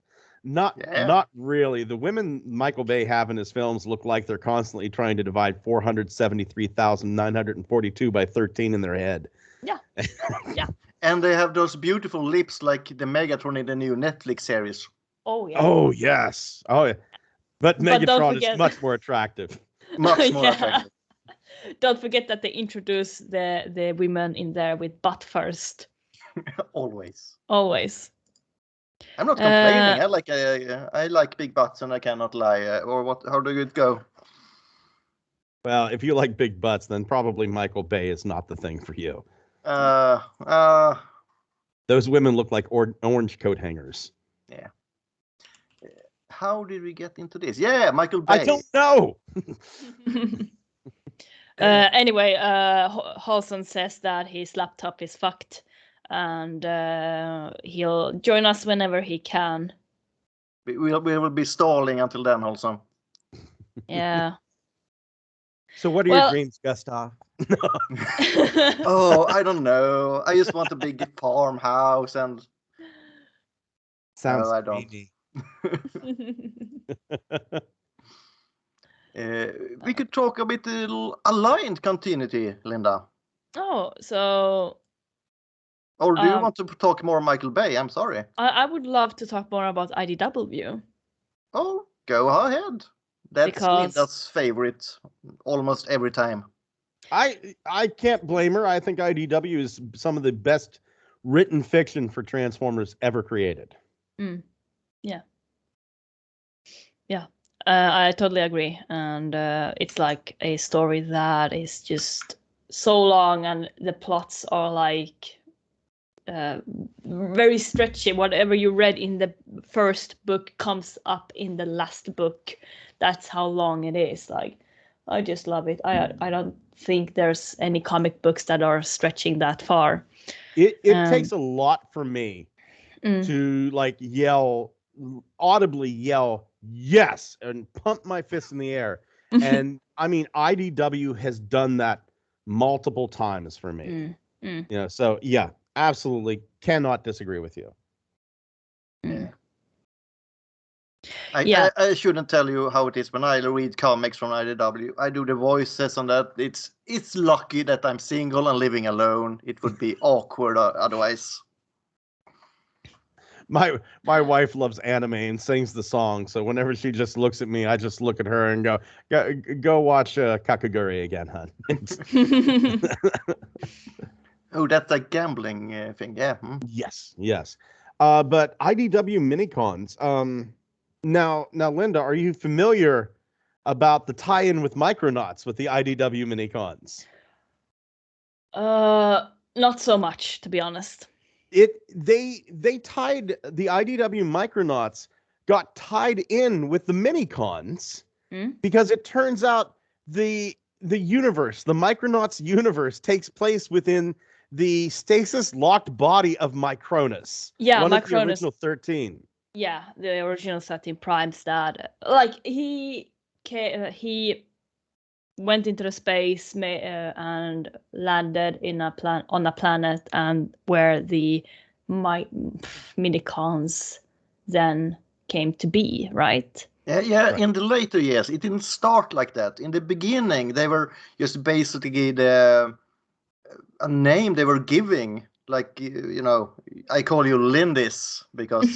A: Not really. The women Michael Bay have in his films look like they're constantly trying to divide 473,942 by 13 in their head.
B: Yeah.
C: And they have those beautiful lips like the Megatron in the new Netflix series.
B: Oh, yeah.
A: Oh, yes. Oh, yeah. But Megatron is much more attractive.
C: Much more attractive.
B: Don't forget that they introduce the women in there with butt first.
C: Always. I'm not complaining. I like big butts, and I cannot lie. Or what? How do it go?
A: Well, if you like big butts, then probably Michael Bay is not the thing for you. Those women look like orange coat hangers.
C: Yeah. How did we get into this? Yeah, Michael Bay.
A: I don't know.
B: Anyway, Halson says that his laptop is fucked. And he'll join us whenever he can.
C: We will be stalling until then also.
B: Yeah.
A: So what are your dreams, Gustav?
C: Oh, I don't know. I just want a big farmhouse and...
A: Sounds
C: I don't. We could talk a bit aligned continuity, Linda.
B: Oh, so...
C: Or do you want to talk more Michael Bay? I'm sorry.
B: I would love to talk more about IDW.
C: Oh, go ahead. That's Linda's favorite almost every time.
A: I can't blame her. I think IDW is some of the best written fiction for Transformers ever created.
B: Yeah. I totally agree, and it's like a story that is just so long, and the plots are like very stretchy. Whatever you read in the first book comes up in the last book. That's how long it is. Like, I just love it. I don't think there's any comic books that are stretching that far.
A: It takes a lot for me to like audibly yell yes and pump my fist in the air. And I mean, IDW has done that multiple times for me. You know, so yeah, absolutely cannot disagree with you.
C: I shouldn't tell you how it is when I read comics from IDW. I do the voices on that. It's lucky that I'm single and living alone. It would be awkward otherwise.
A: My wife loves anime and sings the song, so whenever she just looks at me, I just look at her and go watch Kakaguri again, hon.
C: Oh, that's a gambling thing, yeah.
A: Yes. But IDW Minicons. Now, Linda, are you familiar about the tie-in with Micronauts with the IDW Minicons?
B: Not so much, to be honest.
A: They tied the IDW Micronauts got tied in with the Minicons because it turns out the universe, the Micronauts universe, takes place within the stasis locked body of Micronus.
B: Yeah,
A: one
B: Micronus.
A: Of the original 13.
B: Yeah, the original 13 Prime's dad. Like he went into the space and landed in on a planet, and where the Minicons then came to be, right?
C: Yeah. Right. In the later years, it didn't start like that. In the beginning, they were just basically a name they were giving, like, you know, I call you Lindis because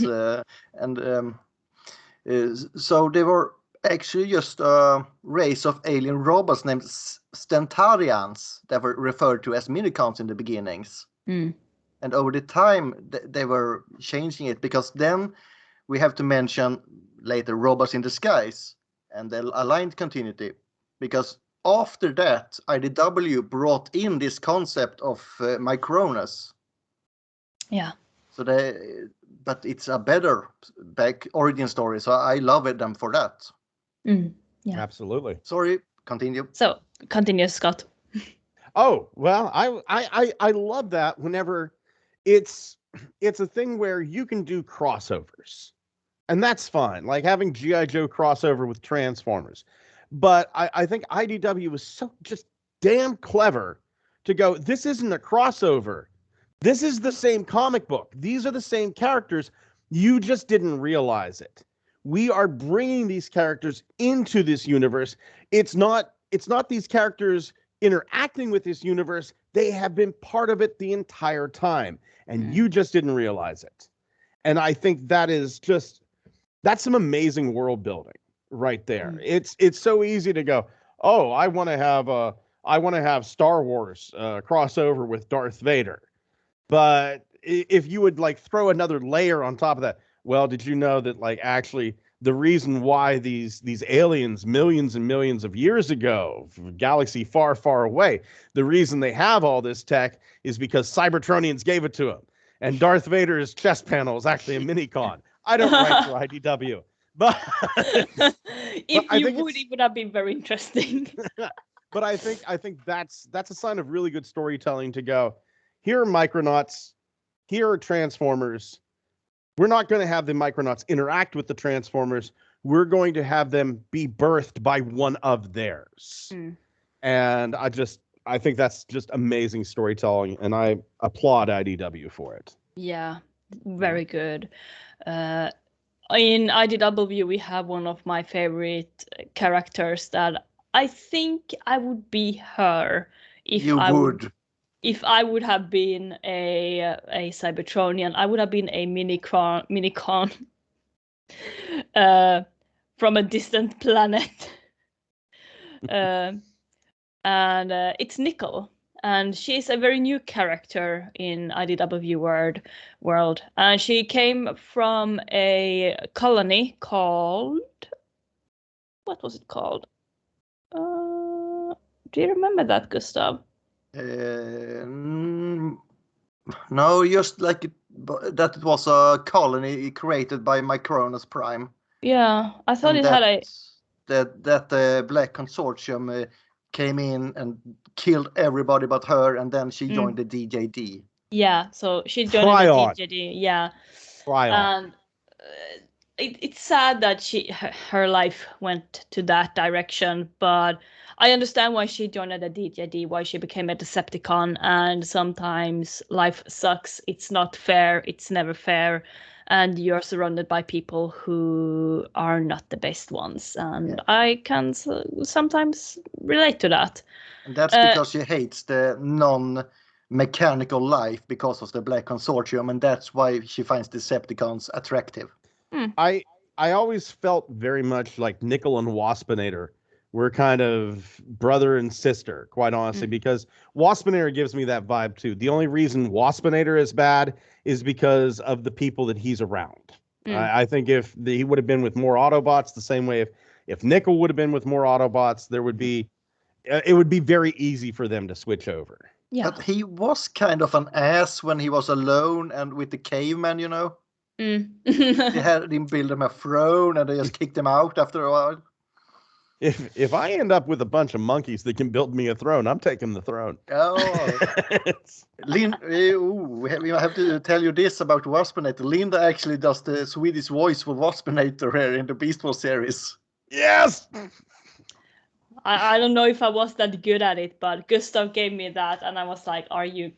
C: so they were actually just a race of alien robots named Stentarians that were referred to as Minicons in the beginnings. And over the time, they were changing it, because then we have to mention later Robots in Disguise and the aligned continuity, because after that, IDW brought in this concept of Micronus.
B: Yeah.
C: So but it's a better back origin story, so I love them for that.
B: Yeah.
A: Absolutely.
C: Sorry, continue.
B: So continue, Scott.
A: Oh, well, I love that whenever it's a thing where you can do crossovers, and that's fine, like having G.I. Joe crossover with Transformers. But I think IDW was so just damn clever to go, this isn't a crossover. This is the same comic book. These are the same characters. You just didn't realize it. We are bringing these characters into this universe. It's not these characters interacting with this universe. They have been part of it the entire time, and you just didn't realize it. And I think that's some amazing world building right there. It's so easy to go, oh, I want to have Star Wars crossover with Darth Vader. But if you would like throw another layer on top of that, well, did you know that like actually the reason why these aliens millions and millions of years ago, galaxy far, far away, the reason they have all this tech is because Cybertronians gave it to them. And Darth Vader's chest panel is actually a Minicon. I don't write for IDW. But
B: it would have been very interesting.
A: But I think that's a sign of really good storytelling to go, here are Micronauts, here are Transformers. We're not going to have the Micronauts interact with the Transformers. We're going to have them be birthed by one of theirs. And I think that's just amazing storytelling, and I applaud IDW for it.
B: Yeah, very good. In IDW, we have one of my favorite characters that I think I would be her if I would have been a Cybertronian. I would have been a Minicon from a distant planet. And it's Nickel. And she's a very new character in IDW world. And she came from a colony called what was it called? Do you remember that, Gustav?
C: No, just like that it was a colony created by Micronus Prime.
B: Yeah, I thought
C: And
B: it had a.
C: that the Black Consortium came in and killed everybody but her, and then she joined the DJD.
B: Yeah, so she joined
A: Tryon.
B: the DJD. Yeah,
A: Tryon.
B: and it's sad that her life went to that direction, but I understand why she joined the DJD, why she became a Decepticon, and sometimes life sucks. It's not fair. It's never fair. And you're surrounded by people who are not the best ones. And I can sometimes relate to that.
C: And that's because she hates the non-mechanical life because of the Black Consortium, and that's why she finds Decepticons attractive.
A: I always felt very much like Nickel and Waspinator were kind of brother and sister, quite honestly, because Waspinator gives me that vibe too. The only reason Waspinator is bad is because of the people that he's around. I think if he would have been with more Autobots, the same way if Nickel would have been with more Autobots, it would be very easy for them to switch over.
B: Yeah.
C: But he was kind of an ass when he was alone and with the caveman, you know. They had him build him a throne and they just kicked him out after a while.
A: If I end up with a bunch of monkeys that can build me a throne, I'm taking the throne.
C: Oh, we have to tell you this about Waspinator. Linda actually does the Swedish voice for Waspinator here in the Beast Wars series.
A: Yes.
B: I don't know if I was that good at it, but Gustav gave me that, and I was like, "Are you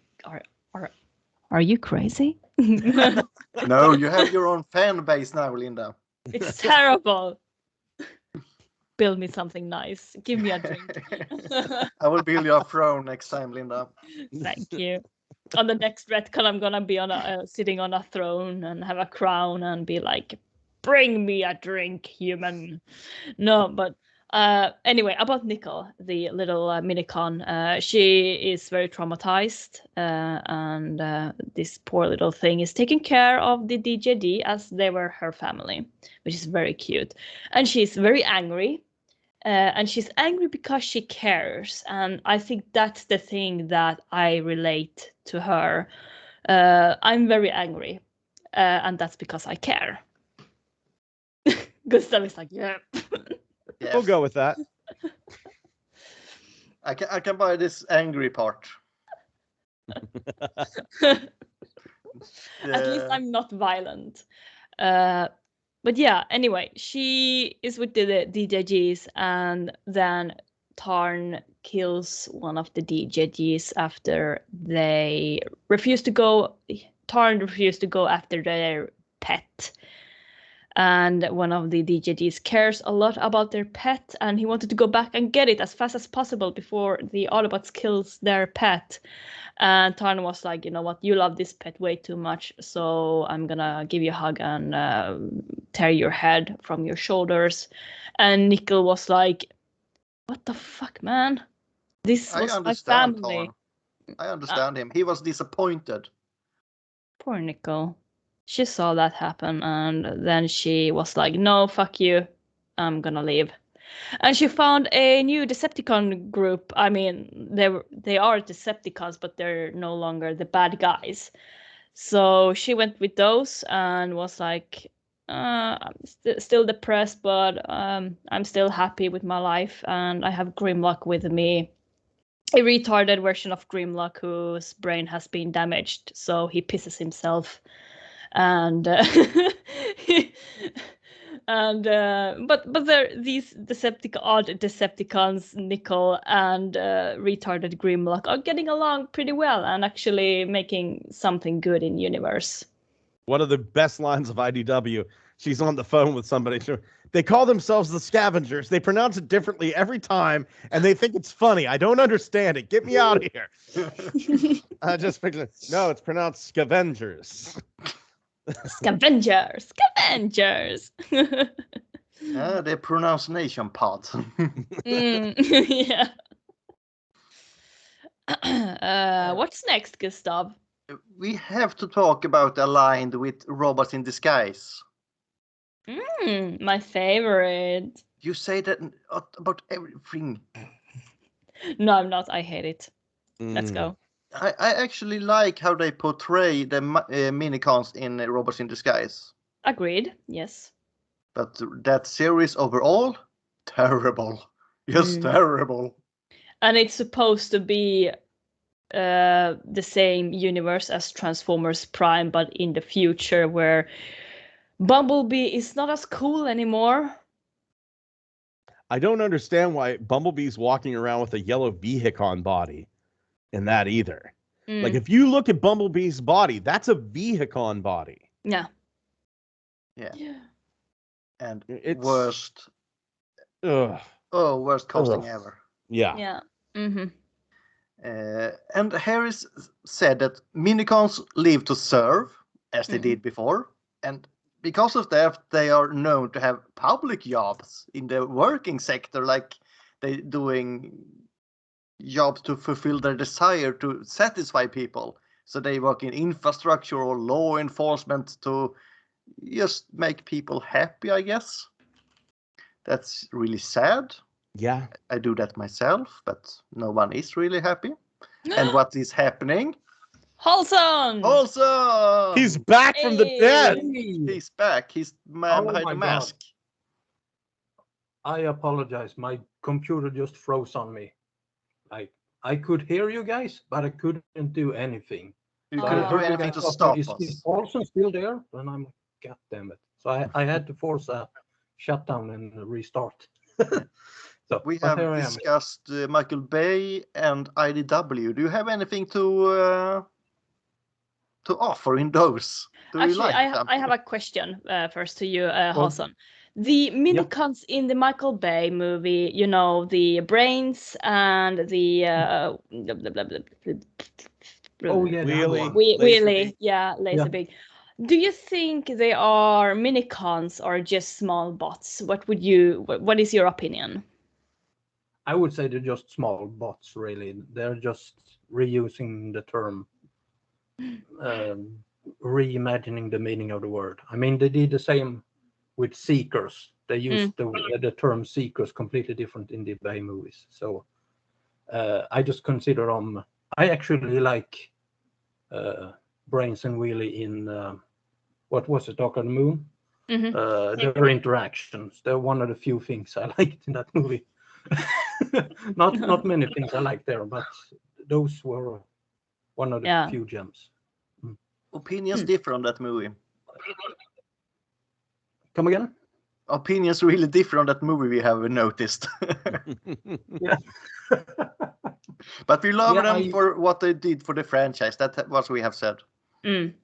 B: crazy?"
C: No, you have your own fan base now, Linda.
B: It's terrible. Build me something nice. Give me a drink.
C: I will build you a throne next time, Linda.
B: Thank you. On the next retcon, I'm gonna be sitting on a throne and have a crown and be like, "Bring me a drink, human." No, but anyway, about Nickel, the little Minicon, she is very traumatized, and this poor little thing is taking care of the DJD as they were her family, which is very cute. And she's very angry, and she's angry because she cares, and I think that's the thing that I relate to her. I'm very angry, and that's because I care. Gustav is like, yeah.
C: Yes.
A: We'll go with that.
C: I can buy this angry part.
B: At least I'm not violent. But yeah, anyway, she is with the DJGs, and then Tarn kills one of the DJGs after they refuse to go. Tarn refused to go after their pet. And one of the DJGs cares a lot about their pet, and he wanted to go back and get it as fast as possible before the Autobots kills their pet. And Tarn was like, "You know what, you love this pet way too much, so I'm gonna give you a hug and tear your head from your shoulders." And Nickel was like, "What the fuck, man? This was my family."
C: Tarn. I understand him. He was disappointed.
B: Poor Nickel. She saw that happen, and then she was like, "No, fuck you, I'm gonna leave." And she found a new Decepticon group. I mean, they are Decepticons, but they're no longer the bad guys. So she went with those and was like, "I'm still depressed, but I'm still happy with my life, and I have Grimlock with me." A retarded version of Grimlock whose brain has been damaged, so he pisses himself. And but there these odd Decepticons, Nickel and retarded Grimlock, are getting along pretty well and actually making something good in universe.
A: One of the best lines of IDW. She's on the phone with somebody. They call themselves the Scavengers. They pronounce it differently every time, and they think it's funny. I don't understand it. Get me out of here. I just figured, no, it's pronounced Scavengers.
B: Scavengers.
C: The pronunciation part.
B: Yeah. What's next, Gustav?
C: We have to talk about Aligned with Robots in Disguise.
B: My favorite.
C: You say that about everything.
B: No, I'm not. I hate it. Let's
A: Mm.
B: go.
C: I actually like how they portray the Minicons in Robots in Disguise.
B: Agreed. Yes.
C: But that series overall, terrible. Just terrible.
B: And it's supposed to be the same universe as Transformers Prime, but in the future, where Bumblebee is not as cool anymore.
A: I don't understand why Bumblebee's walking around with a yellow Vehicon body in that either. Like, if you look at Bumblebee's body, that's a Vehicon body.
B: Yeah.
C: And
A: It's
C: worst.
A: Ugh.
C: Oh, worst casting ever.
A: Yeah.
B: Yeah. Mm-hmm.
C: And Harris said that Minicons live to serve, as they did before, and because of that, they are known to have public jobs in the working sector, like they doing jobs to fulfill their desire to satisfy people. So they work in infrastructure or law enforcement to just make people happy, I guess. That's really sad.
A: Yeah.
C: I do that myself, but no one is really happy. And what is happening?
B: Halson!
C: Also,
A: He's back from the dead.
C: He's back. He's man behind the mask.
D: I apologize. My computer just froze on me. I could hear you guys, but I couldn't do anything.
C: You
D: So
C: couldn't
D: I
C: do
D: heard you
C: anything
D: guys
C: to
D: up,
C: stop
D: is
C: us.
D: Olsen still there? And I'm like, God damn it. So I had to force a shutdown and restart. So
C: We
D: but
C: have
D: here I am.
C: discussed Michael Bay and IDW. Do you have anything to offer in those? Do you
B: Actually,
C: like them?
B: I have a question first to you, Halson. The Minicons in the Michael Bay movie, you know, the brains and the
D: Oh yeah,
A: Wheelie.
B: Wheelie, yeah, Laserbeak. Do you think they are Minicons or just small bots? What is your opinion?
D: I would say they're just small bots, really. They're just reusing the term, reimagining the meaning of the word. I mean, they did the same with Seekers. They used the term Seekers completely different in the Bay movies. So I just consider them. I actually like Brains and Wheelie in what was it, Dark on the Moon? Their interactions. They're one of the few things I liked in that movie. not many things I like there, but those were one of the few gems.
C: Opinions differ on that movie.
D: Come again?
C: Opinions really differ on that movie, we have noticed.
D: Yeah.
C: But we love them for what they did for the franchise. That's what we have said.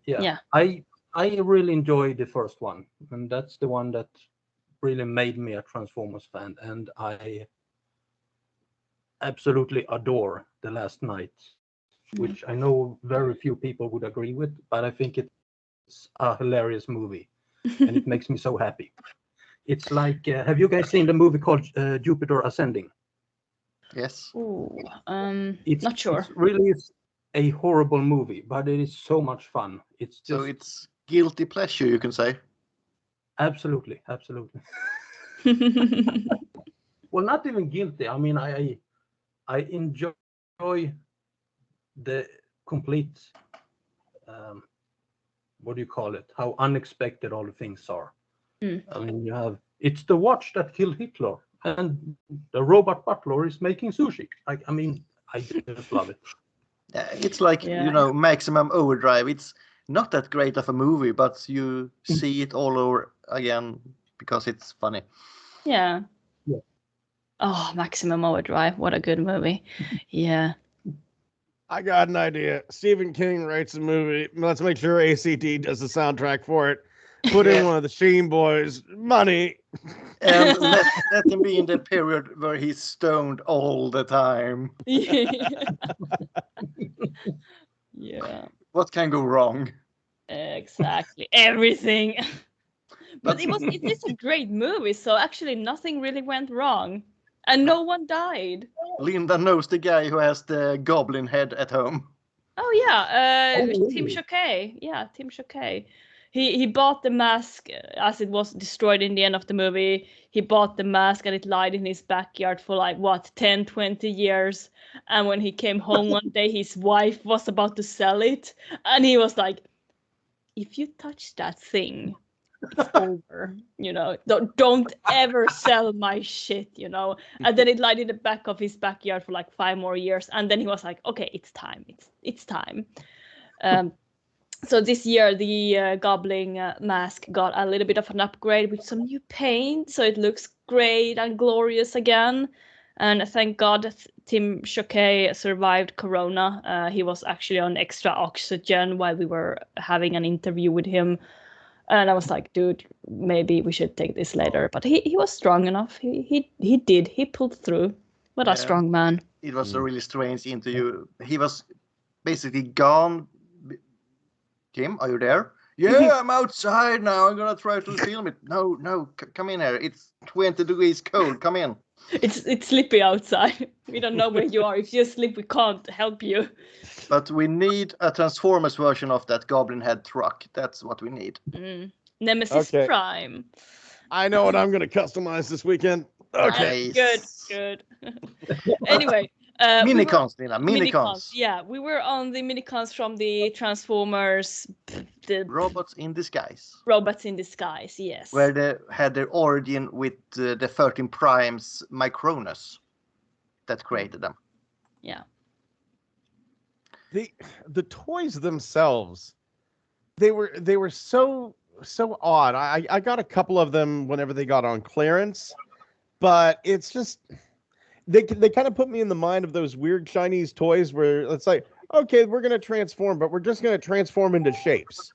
D: Yeah. I really enjoyed the first one, and that's the one that really made me a Transformers fan, and I absolutely adore The Last Night, which I know very few people would agree with, but I think it's a hilarious movie, and it makes me so happy. It's like, have you guys seen the movie called Jupiter Ascending?
C: Yes.
B: Ooh,
D: It's
B: not sure.
D: It really is a horrible movie, but it is so much fun. It's just
C: So it's guilty pleasure, you can say.
D: absolutely. Well, not even guilty. I mean, I enjoy the complete, what do you call it? How unexpected all the things are. I mean, it's the watch that killed Hitler, and the robot butler is making sushi. I just love it.
C: It's like, Maximum Overdrive. It's not that great of a movie, but you see it all over again because it's funny.
B: Yeah. Oh, Maximum Overdrive. What a good movie. Yeah.
A: I got an idea. Stephen King writes a movie. Let's make sure ACD does the soundtrack for it. Put in one of the Sheen Boys. Money.
C: And let him be in the period where he's stoned all the time.
B: Yeah.
C: What can go wrong?
B: Exactly. Everything. But it is a great movie, so actually nothing really went wrong. And no one died.
C: Linda knows the guy who has the goblin head at home.
B: Oh yeah, Tim
D: really?
B: Choquet. Yeah, Tim Choquet. he bought the mask as it was destroyed in the end of the movie. He bought the mask and it lied in his backyard for like what 10, 20 years. And when he came home one day, his wife was about to sell it, and he was like, "If you touch that thing, it's over. You know, don't ever sell my shit. You know." And then it lied in the back of his backyard for like 5 more years, and then he was like, "Okay, it's time. It's time." So this year, the Goblin mask got a little bit of an upgrade with some new paint, so it looks great and glorious again. And thank God that Tim Choquet survived Corona. He was actually on extra oxygen while we were having an interview with him. And I was like, dude, maybe we should take this later. But he was strong enough. He pulled through. What a strong man.
C: It was a really strange interview. He was basically gone. Kim, are you there? Yeah, I'm outside now. I'm gonna try to film it. No, come in here. It's 20 degrees cold. Come in.
B: It's slippy outside. We don't know where you are. If you slip, we can't help you.
C: But we need a Transformers version of that Goblin head truck. That's what we need.
B: Nemesis Prime.
A: I know what I'm gonna customize this weekend. Okay.
B: Good. Anyway.
C: Minicons, Nina. Minicons.
B: Yeah, we were on the Minicons from the Transformers. The
C: Robots in Disguise.
B: Robots in Disguise, yes.
C: Where they had their origin with the 13 Primes Micronus that created them.
B: Yeah.
A: The toys themselves, they were so odd. I got a couple of them whenever they got on clearance, but it's just. They kind of put me in the mind of those weird Chinese toys where it's like, okay, we're going to transform, but we're just going to transform into shapes.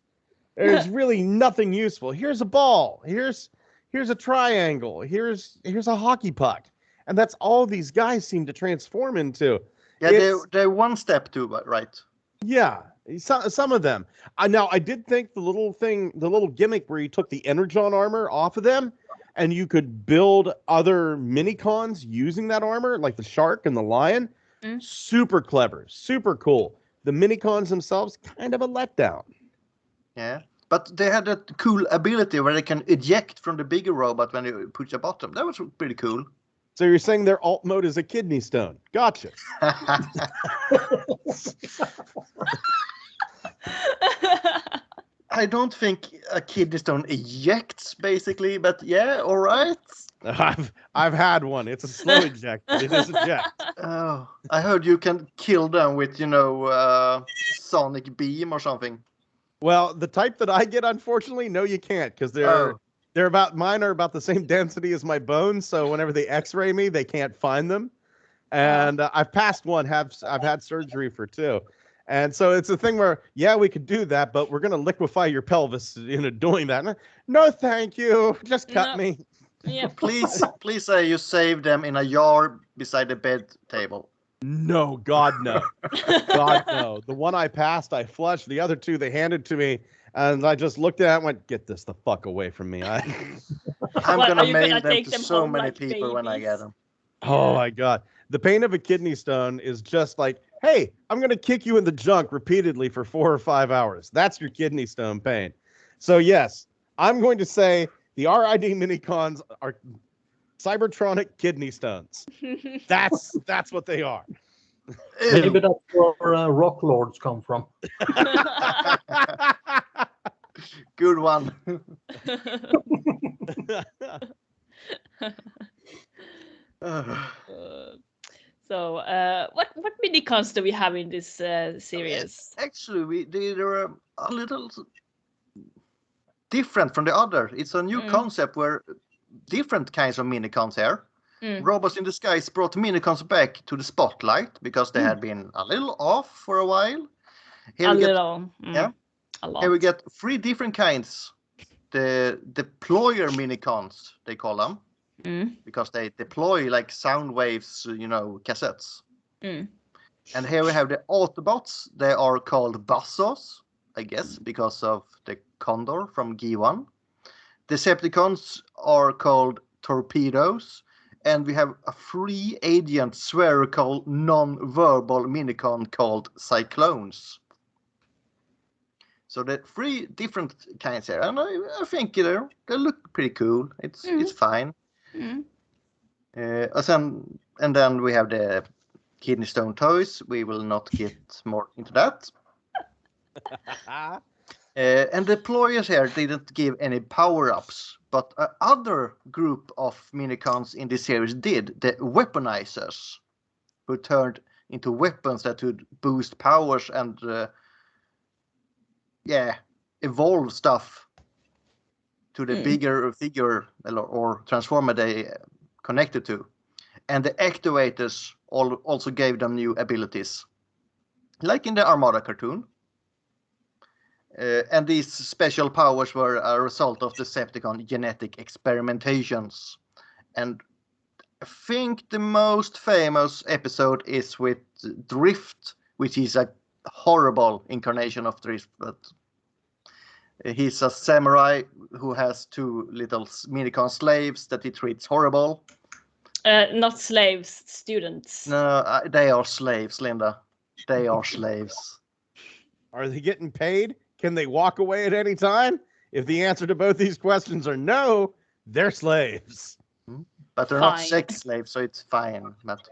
A: There's really nothing useful. Here's a ball. Here's a triangle. Here's a hockey puck. And that's all these guys seem to transform into.
C: Yeah, they're one step too, but right.
A: Yeah, some of them. Now, I did think the little gimmick where you took the Energon armor off of them, and you could build other Minicons using that armor, like the shark and the lion. Super clever, super cool. The Minicons themselves, kind of a letdown.
C: Yeah, but they had that cool ability where they can eject from the bigger robot when you push a button. That was pretty cool.
A: So you're saying their alt mode is a kidney stone. Gotcha.
C: I don't think a kidney stone ejects, basically, but yeah, all right.
A: I've had one. It's a slow eject, but it is eject.
C: Oh, I heard you can kill them with, sonic beam or something.
A: Well, the type that I get, unfortunately, no, you can't, because mine are about the same density as my bones. So whenever they X-ray me, they can't find them. And I've passed one. I've had surgery for 2. And so it's a thing where, yeah, we could do that, but we're going to liquefy your pelvis, doing that. No, thank you. Just cut me.
B: Yeah.
C: Please say you saved them in a jar beside the bed table.
A: No, God, no. God, no. The one I passed, I flushed. The other 2, they handed to me. And I just looked at it and went, get this the fuck away from me. I'm
C: going to mail them to so many people when I get them.
A: Oh, my God. The pain of a kidney stone is just like, hey, I'm going to kick you in the junk repeatedly for 4 or 5 hours. That's your kidney stone pain. So, yes, I'm going to say the RID Minicons are Cybertronic kidney stones. That's what they are.
D: Maybe that's where Rock Lords come from.
C: Good one.
B: So, what Minicons do we have in this series?
C: Actually, they're a little different from the other. It's a new concept where different kinds of Minicons here. Robots in Disguise brought Minicons back to the spotlight because they had been a little off for a while.
B: A lot.
C: Here we get 3 different kinds. The deployer Minicons, they call them. Because they deploy like sound waves, cassettes. And here we have the Autobots. They are called Bassos, I guess, because of the Condor from G1. Decepticons are called Torpedoes. And we have a free agent spherical non-verbal Minicon called Cyclones. So the 3 different kinds here, and I think they look pretty cool. It's fine. And then we have the kidney stone toys. We will not get more into that. And the employers here didn't give any power-ups, but other group of Minicons in this series did. The weaponizers, who turned into weapons that would boost powers and evolve stuff to the bigger figure or transformer they connected to. And the activators also gave them new abilities, like in the Armada cartoon. And these special powers were a result of Decepticon genetic experimentations. And I think the most famous episode is with Drift, which is a horrible incarnation of Drift. But he's a samurai who has 2 little Minicon slaves that he treats horrible.
B: Not slaves, students.
C: No, they are slaves, Linda. They are slaves.
A: Are they getting paid? Can they walk away at any time? If the answer to both these questions are no, they're slaves.
C: But they're not sex slaves, so it's fine. But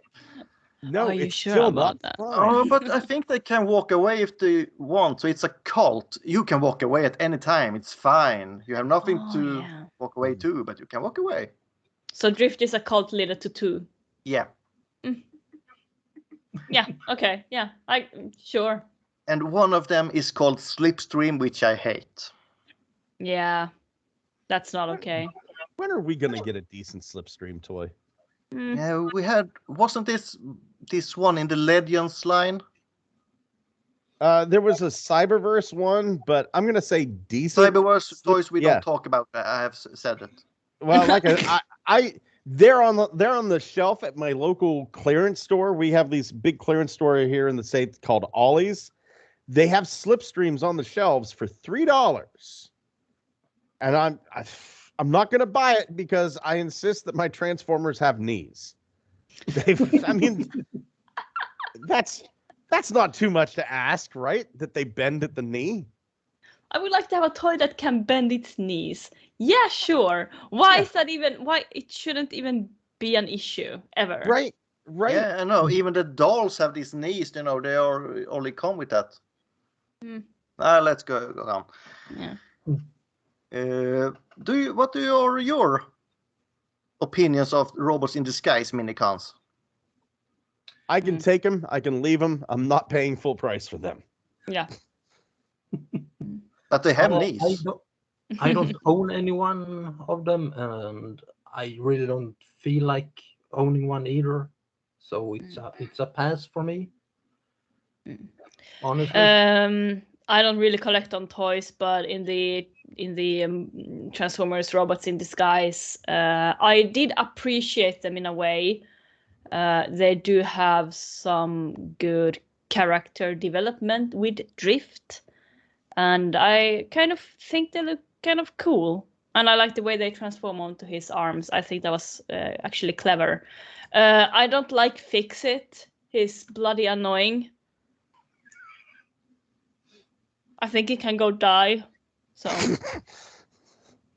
A: no,
B: are you
A: it's
B: sure
A: still
B: about
A: not
B: that?
A: fine.
C: Oh, but I think they can walk away if they want. So it's a cult. You can walk away at any time. It's fine. You have nothing to walk away to, but you can walk away.
B: So Drift is a cult leader to 2.
C: Yeah.
B: Yeah. Okay. Yeah. Sure.
C: And one of them is called Slipstream, which I hate.
B: Yeah. That's not okay.
A: When are we gonna get a decent Slipstream toy?
C: Yeah, we had. Wasn't this one in the Legends line?
A: There was a Cyberverse one, but I'm gonna say decent.
C: Cyberverse toys we don't talk about. I have said it.
A: Well, like they're on the shelf at my local clearance store. We have these big clearance store here in the States called Ollie's. They have Slipstreams on the shelves for $3, and I'm not going to buy it because I insist that my Transformers have knees. I mean, that's not too much to ask, right? That they bend at the knee.
B: I would like to have a toy that can bend its knees. Yeah, sure. Why is that even? Why it shouldn't even be an issue ever?
A: Right.
C: Yeah, I know. Even the dolls have these knees. They are only come with that. Let's go on.
B: Yeah.
C: What are your opinions of robots in disguise Minicons?
A: I can take them. I can leave them. I'm not paying full price for them.
B: Yeah.
C: But they have knees.
D: I don't own any one of them, and I really don't feel like owning one either. So it's a pass for me. Honestly.
B: I don't really collect on toys, but in the Transformers robots in disguise, I did appreciate them in a way. They do have some good character development with Drift, and I kind of think they look kind of cool. And I like the way they transform onto his arms. I think that was actually clever. I don't like Fix-It. He's bloody annoying. I think he can go die. So,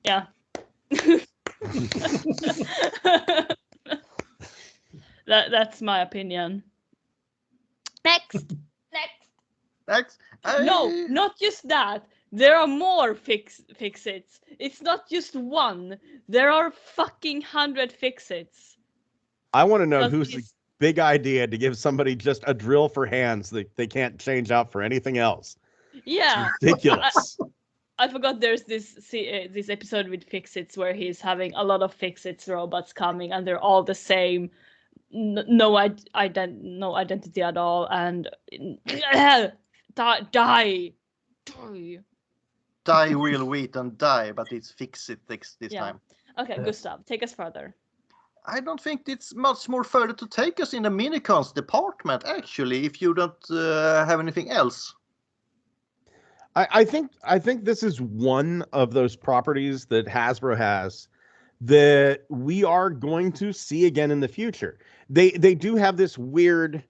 B: yeah. That's my opinion. Next. No, not just that. There are more Fix-Its. It's not just one. There are fucking 100 Fix-Its.
A: I want to know who's the big idea to give somebody just a drill for hands that they can't change out for anything else.
B: Yeah.
A: It's ridiculous.
B: I forgot there's this episode with Fix-Its where he's having a lot of Fix-Its robots coming and they're all the same. No identity at all, and die
C: real wheat and die, but it's Fix-It this time.
B: Okay, Gustav, take us further.
C: I don't think it's much more further to take us in the Minicons department, actually, if you don't have anything else.
A: I think this is one of those properties that Hasbro has that we are going to see again in the future. They do have this weird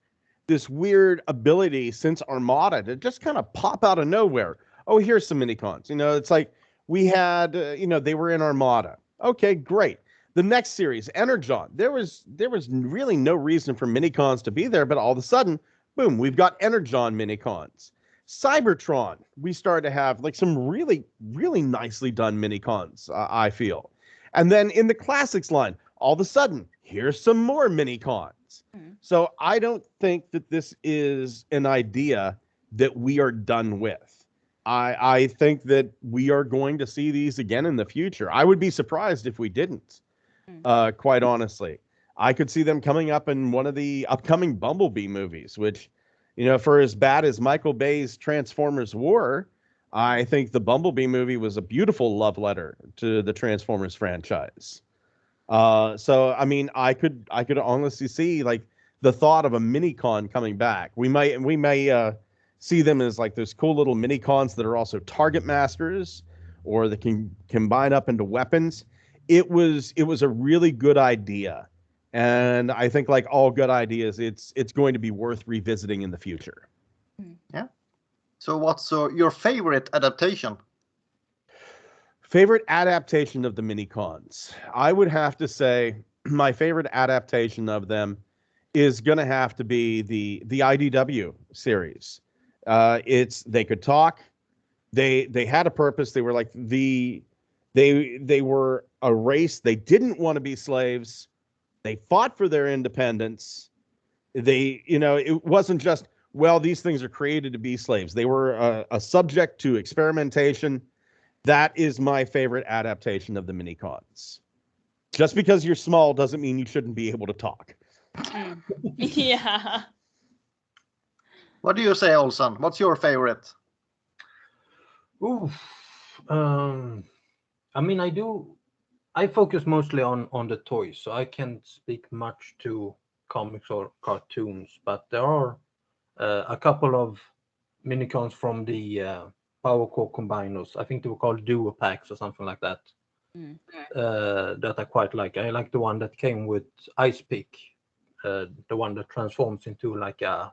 A: ability since Armada to just kind of pop out of nowhere. oh, here's some Minicons. You know, it's like we had, they were in Armada. Okay, great. The next series, Energon, there was really no reason for Minicons to be there, but all of a sudden, boom, we've got Energon Minicons. Cybertron, we started to have like some really, really nicely done Minicons, I feel. And then in the classics line, all of a sudden, here's some more Minicons. So I don't think that this is an idea that we are done with. I think that we are going to see these again in the future. I would be surprised if we didn't, quite honestly. I could see them coming up in one of the upcoming Bumblebee movies, which, for as bad as Michael Bay's Transformers were, I think the Bumblebee movie was a beautiful love letter to the Transformers franchise. So, I mean, I could honestly see like the thought of a Minicon coming back. We may see them as like those cool little Minicons that are also target masters, or that can combine up into weapons. It was a really good idea. And I think like all good ideas, it's going to be worth revisiting in the future.
C: Yeah. So what's your favorite adaptation?
A: Favorite adaptation of the Minicons? I would have to say my favorite adaptation of them is going to have to be the IDW series. They could talk. They had a purpose. They were like they were a race. They didn't want to be slaves. They fought for their independence. It wasn't just, well, these things are created to be slaves. They were a subject to experimentation. That is my favorite adaptation of the Minicons. Just because you're small doesn't mean you shouldn't be able to talk.
B: Yeah.
C: What do you say, Olson? What's your favorite?
D: Ooh, I mean, I focus mostly on the toys, so I can't speak much to comics or cartoons, but there are a couple of Minicons from the Power Core Combiners. I think they were called Duo Packs or something like that. That I quite like. I like the one that came with Ice Pick, the one that transforms into like a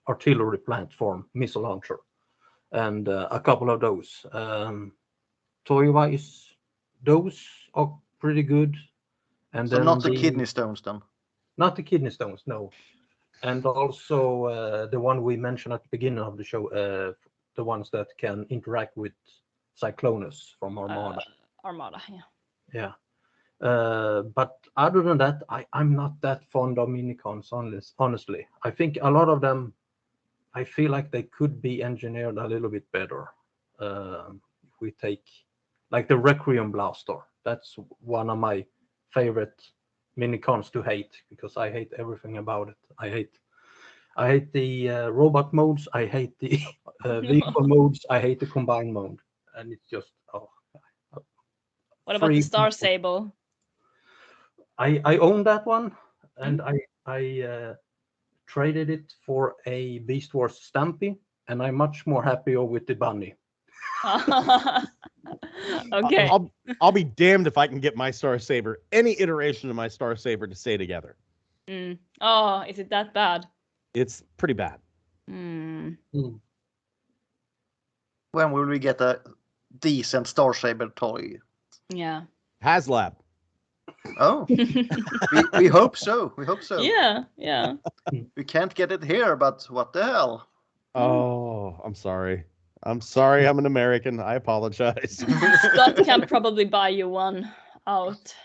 D: artillery platform missile launcher, and a couple of those. Toy wise, those are pretty good. And
C: so
D: then
C: not the kidney stones then?
D: Not the kidney stones, no. And also the one we mentioned at the beginning of the show, the ones that can interact with Cyclonus from Armada.
B: Armada, yeah.
D: Yeah. But other than that, I'm not that fond of Minicons, honestly. I think a lot of them, I feel like they could be engineered a little bit better. If we take like the Requiem Blaster, that's one of my favorite Minicons to hate, because I hate everything about it. I hate the robot modes. I hate the vehicle modes. I hate the combined mode, and it's just
B: What about the Star Sable?
D: I own that one, and I traded it for a Beast Wars Stampy, and I'm much more happier with the bunny.
B: Okay.
A: I'll be damned if I can get my Star Saber, any iteration of my Star Saber, to stay together.
B: Oh, is it that bad?
A: It's pretty bad.
C: When will we get a decent Star Saber toy?
B: Yeah.
A: HasLab.
C: Oh, we hope so. We hope so.
B: Yeah.
C: We can't get it here, but what the hell?
A: Oh, I'm sorry. I'm an American. I apologize.
B: Scott can probably buy you one out.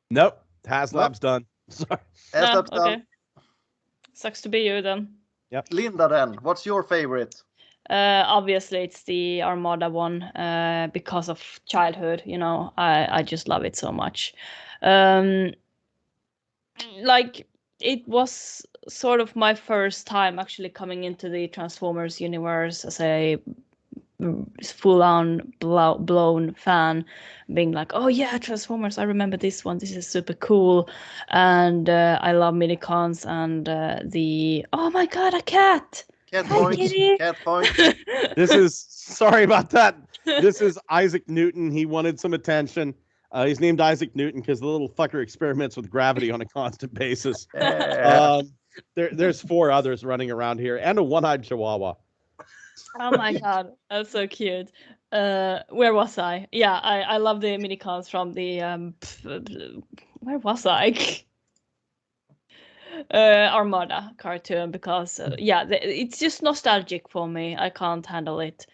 A: Nope. HasLab's done. Sorry.
C: HasLab's
B: okay.
C: done.
B: Sucks to be you then.
A: Yep.
C: Linda, then, what's your favorite?
B: Obviously it's the Armada one, because of childhood. I just love it so much. Like, it was sort of my first time actually coming into the Transformers universe as a full-on blown fan, being like, oh yeah, Transformers, I remember this one, this is super cool. And I love Minicons, and oh my god, a cat.
C: Cat
B: Hi,
C: points.
B: kitty.
C: Cat points.
A: Sorry about that. This is Isaac Newton. He wanted some attention. He's named Isaac Newton because the little fucker experiments with gravity on a constant basis.
C: Yeah.
A: There's 4 others running around here, and a one-eyed chihuahua.
B: Oh my god, that's so cute. Where was I? Yeah, I love the minicons from the where was I? Armada cartoon because it's just nostalgic for me. I can't handle it.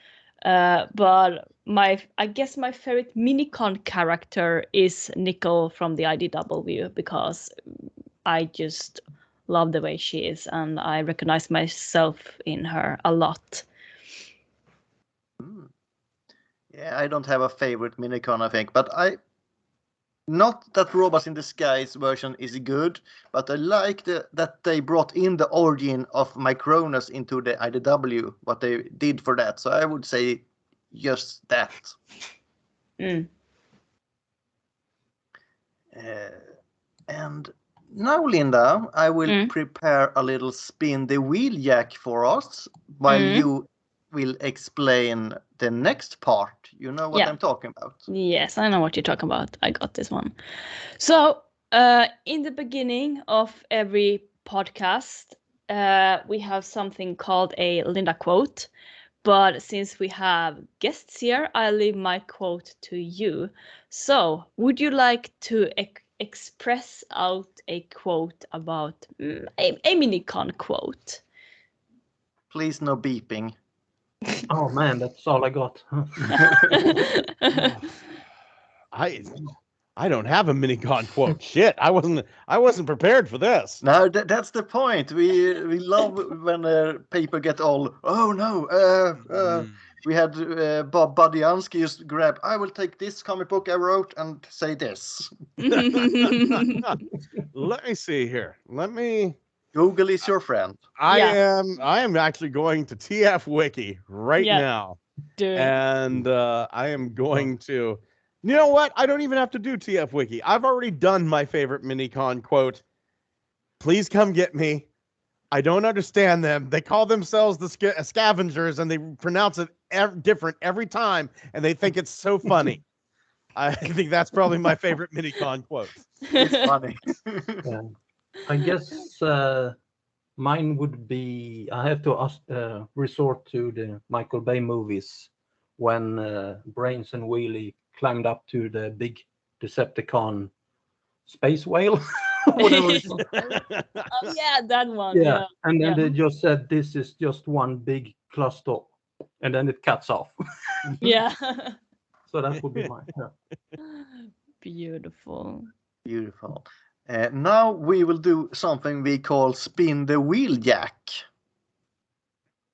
B: But I guess my favorite minicon character is Nickel from the IDW because I just love the way she is and I recognize myself in her a lot.
C: Yeah, I don't have a favorite minicon, I think, but not that Robots in Disguise version is good, but I like that they brought in the origin of Micronus into the IDW, what they did for that. So I would say just that. And now, Linda, I will prepare a little spin the wheel jack for us while you will explain the next part. You know what I'm talking about.
B: Yes, I know what you're talking about. I got this one. So, in the beginning of every podcast, we have something called a Linda quote. But since we have guests here, I'll leave my quote to you. So, would you like to express out a quote about a minicon quote?
C: Please, no beeping.
D: Oh man, that's all I got.
A: I don't have a minicon quote. Shit, I wasn't prepared for this.
C: No, that's the point. We love when people get all, oh no, we had Bob Budiansky just grab, I will take this comic book I wrote and say this.
A: Let me see here. Let me.
C: Google is your friend.
A: I am actually going to TF Wiki right now.
B: Do it.
A: And I am going to. You know what? I don't even have to do TF Wiki. I've already done my favorite minicon quote. Please come get me. I don't understand them. They call themselves the scavengers and they pronounce it different every time. And they think it's so funny. I think that's probably my favorite minicon quote.
C: It's funny.
D: Yeah. I guess mine would be, I have to resort to the Michael Bay movies when Brains and Wheelie climbed up to the big Decepticon space whale. Whatever it's called.
B: Oh yeah, that one.
D: Yeah. And then they just said, this is just one big cluster. And then it cuts off.
B: Yeah.
D: So that would be mine. Yeah.
B: Beautiful.
C: Beautiful. Now we will do something we call spin the wheel jack,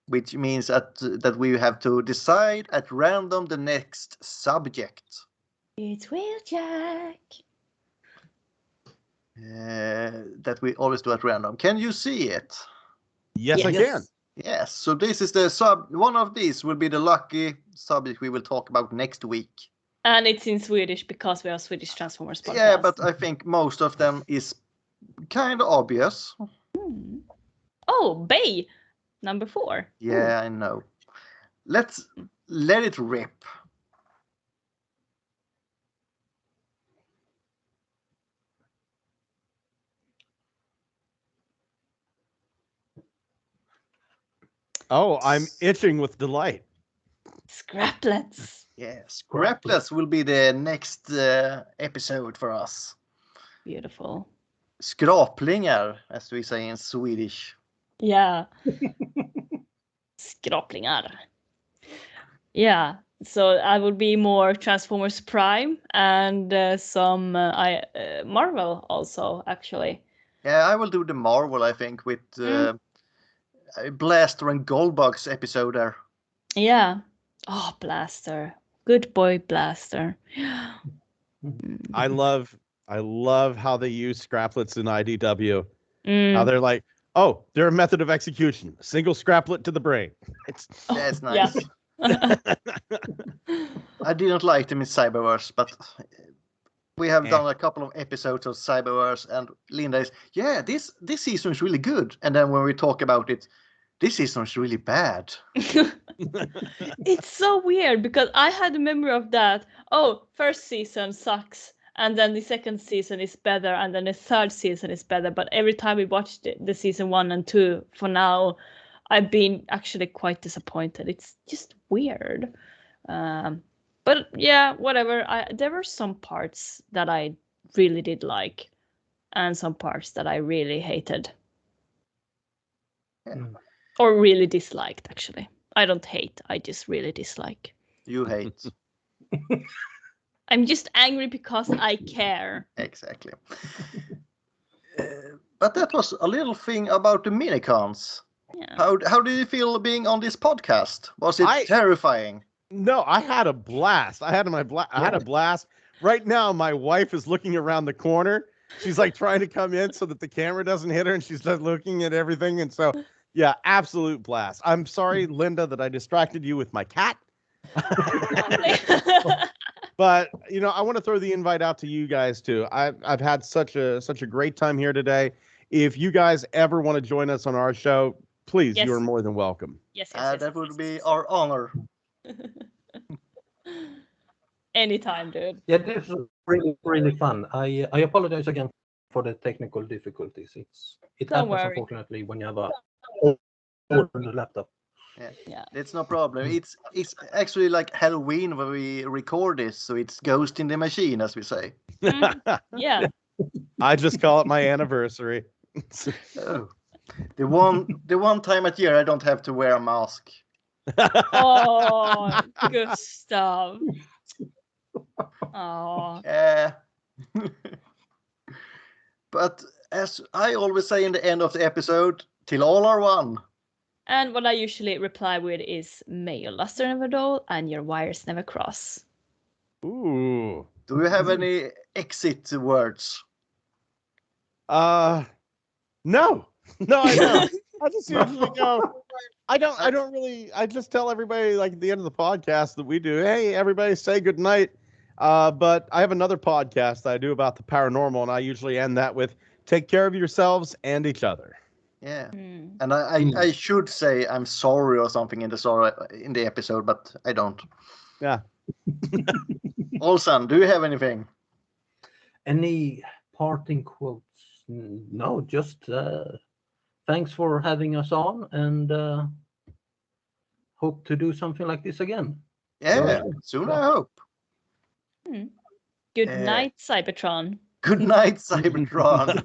C: which means that we have to decide at random the next subject.
B: It's Wheeljack.
C: That we always do at random. Can you see it?
A: Yes, I can.
C: Yes. So this is the one of these will be the lucky subject we will talk about next week.
B: And it's in Swedish because we are Swedish Transformers podcast.
C: Yeah, but I think most of them is kind of obvious.
B: Oh, Bay, number 4.
C: Yeah, I know. Let's let it rip.
A: Oh, I'm itching with delight.
B: Scraplets.
C: Yeah, Scraplets will be the next episode for us.
B: Beautiful.
C: Skraplingar, as we say in Swedish.
B: Yeah. Skraplingar. Yeah. So I would be more Transformers Prime and some Marvel also, actually.
C: Yeah, I will do the Marvel, I think, with Blaster and Goldbugs episode there.
B: Yeah. Oh, Blaster. Good boy, Blaster.
A: I love how they use scraplets in IDW. How they're like, oh, they're a method of execution. A single scraplet to the brain.
C: That's nice.
B: Yeah.
C: I didn't like them in Cyberverse, but we have done a couple of episodes of Cyberverse, and Linda is, yeah, this season is really good. And then when we talk about it, this season is really bad.
B: It's so weird because I had a memory of that. Oh, first season sucks. And then the second season is better. And then the third season is better. But every time we watched the season 1 and 2 for now, I've been actually quite disappointed. It's just weird. But yeah, whatever. There were some parts that I really did like, and some parts that I really hated.
C: Yeah.
B: Or really disliked, actually. I don't hate, I just really dislike.
C: You hate.
B: I'm just angry because I care.
C: Exactly. But that was a little thing about the Minicons.
B: Yeah.
C: How did you feel being on this podcast? Was it terrifying?
A: No, I had a blast. I had a blast. Right now, my wife is looking around the corner. She's like trying to come in so that the camera doesn't hit her, and she's just looking at everything. And so, yeah, absolute blast. I'm sorry, Linda, that I distracted you with my cat. But I want to throw the invite out to you guys too. I've had such a great time here today. If you guys ever want to join us on our show, please, you are more than welcome.
B: Yes,
C: that would be our honor.
B: Anytime, dude.
D: Yeah, this is really fun. I apologize again for the technical difficulties. It
B: Don't
D: happens,
B: worry.
D: unfortunately, when you have a laptop.
C: Yeah, it's no problem. It's actually like Halloween when we record this, so it's Ghost in the Machine, as we say.
B: Yeah.
A: I just call it my anniversary.
C: Oh. The one time a year I don't have to wear a mask.
B: Oh, Gustav. Oh.
C: Yeah. But as I always say in the end of the episode, till all are one.
B: And what I usually reply with is, may your luster never dull and your wires never cross.
A: Ooh.
C: Do you have any exit words?
A: No, I don't. I just usually go. I don't really. I just tell everybody like at the end of the podcast that we do. Hey, everybody, say good night. But I have another podcast that I do about the paranormal, and I usually end that with take care of yourselves and each other.
C: Yeah, and I should say I'm sorry or something in the episode, but I don't.
A: Yeah.
C: Olsen, do you have anything?
D: Any parting quotes? No, just thanks for having us on, and hope to do something like this again.
C: Yeah, soon I hope.
B: Good night, Cybertron.
C: Good night, Cybertron.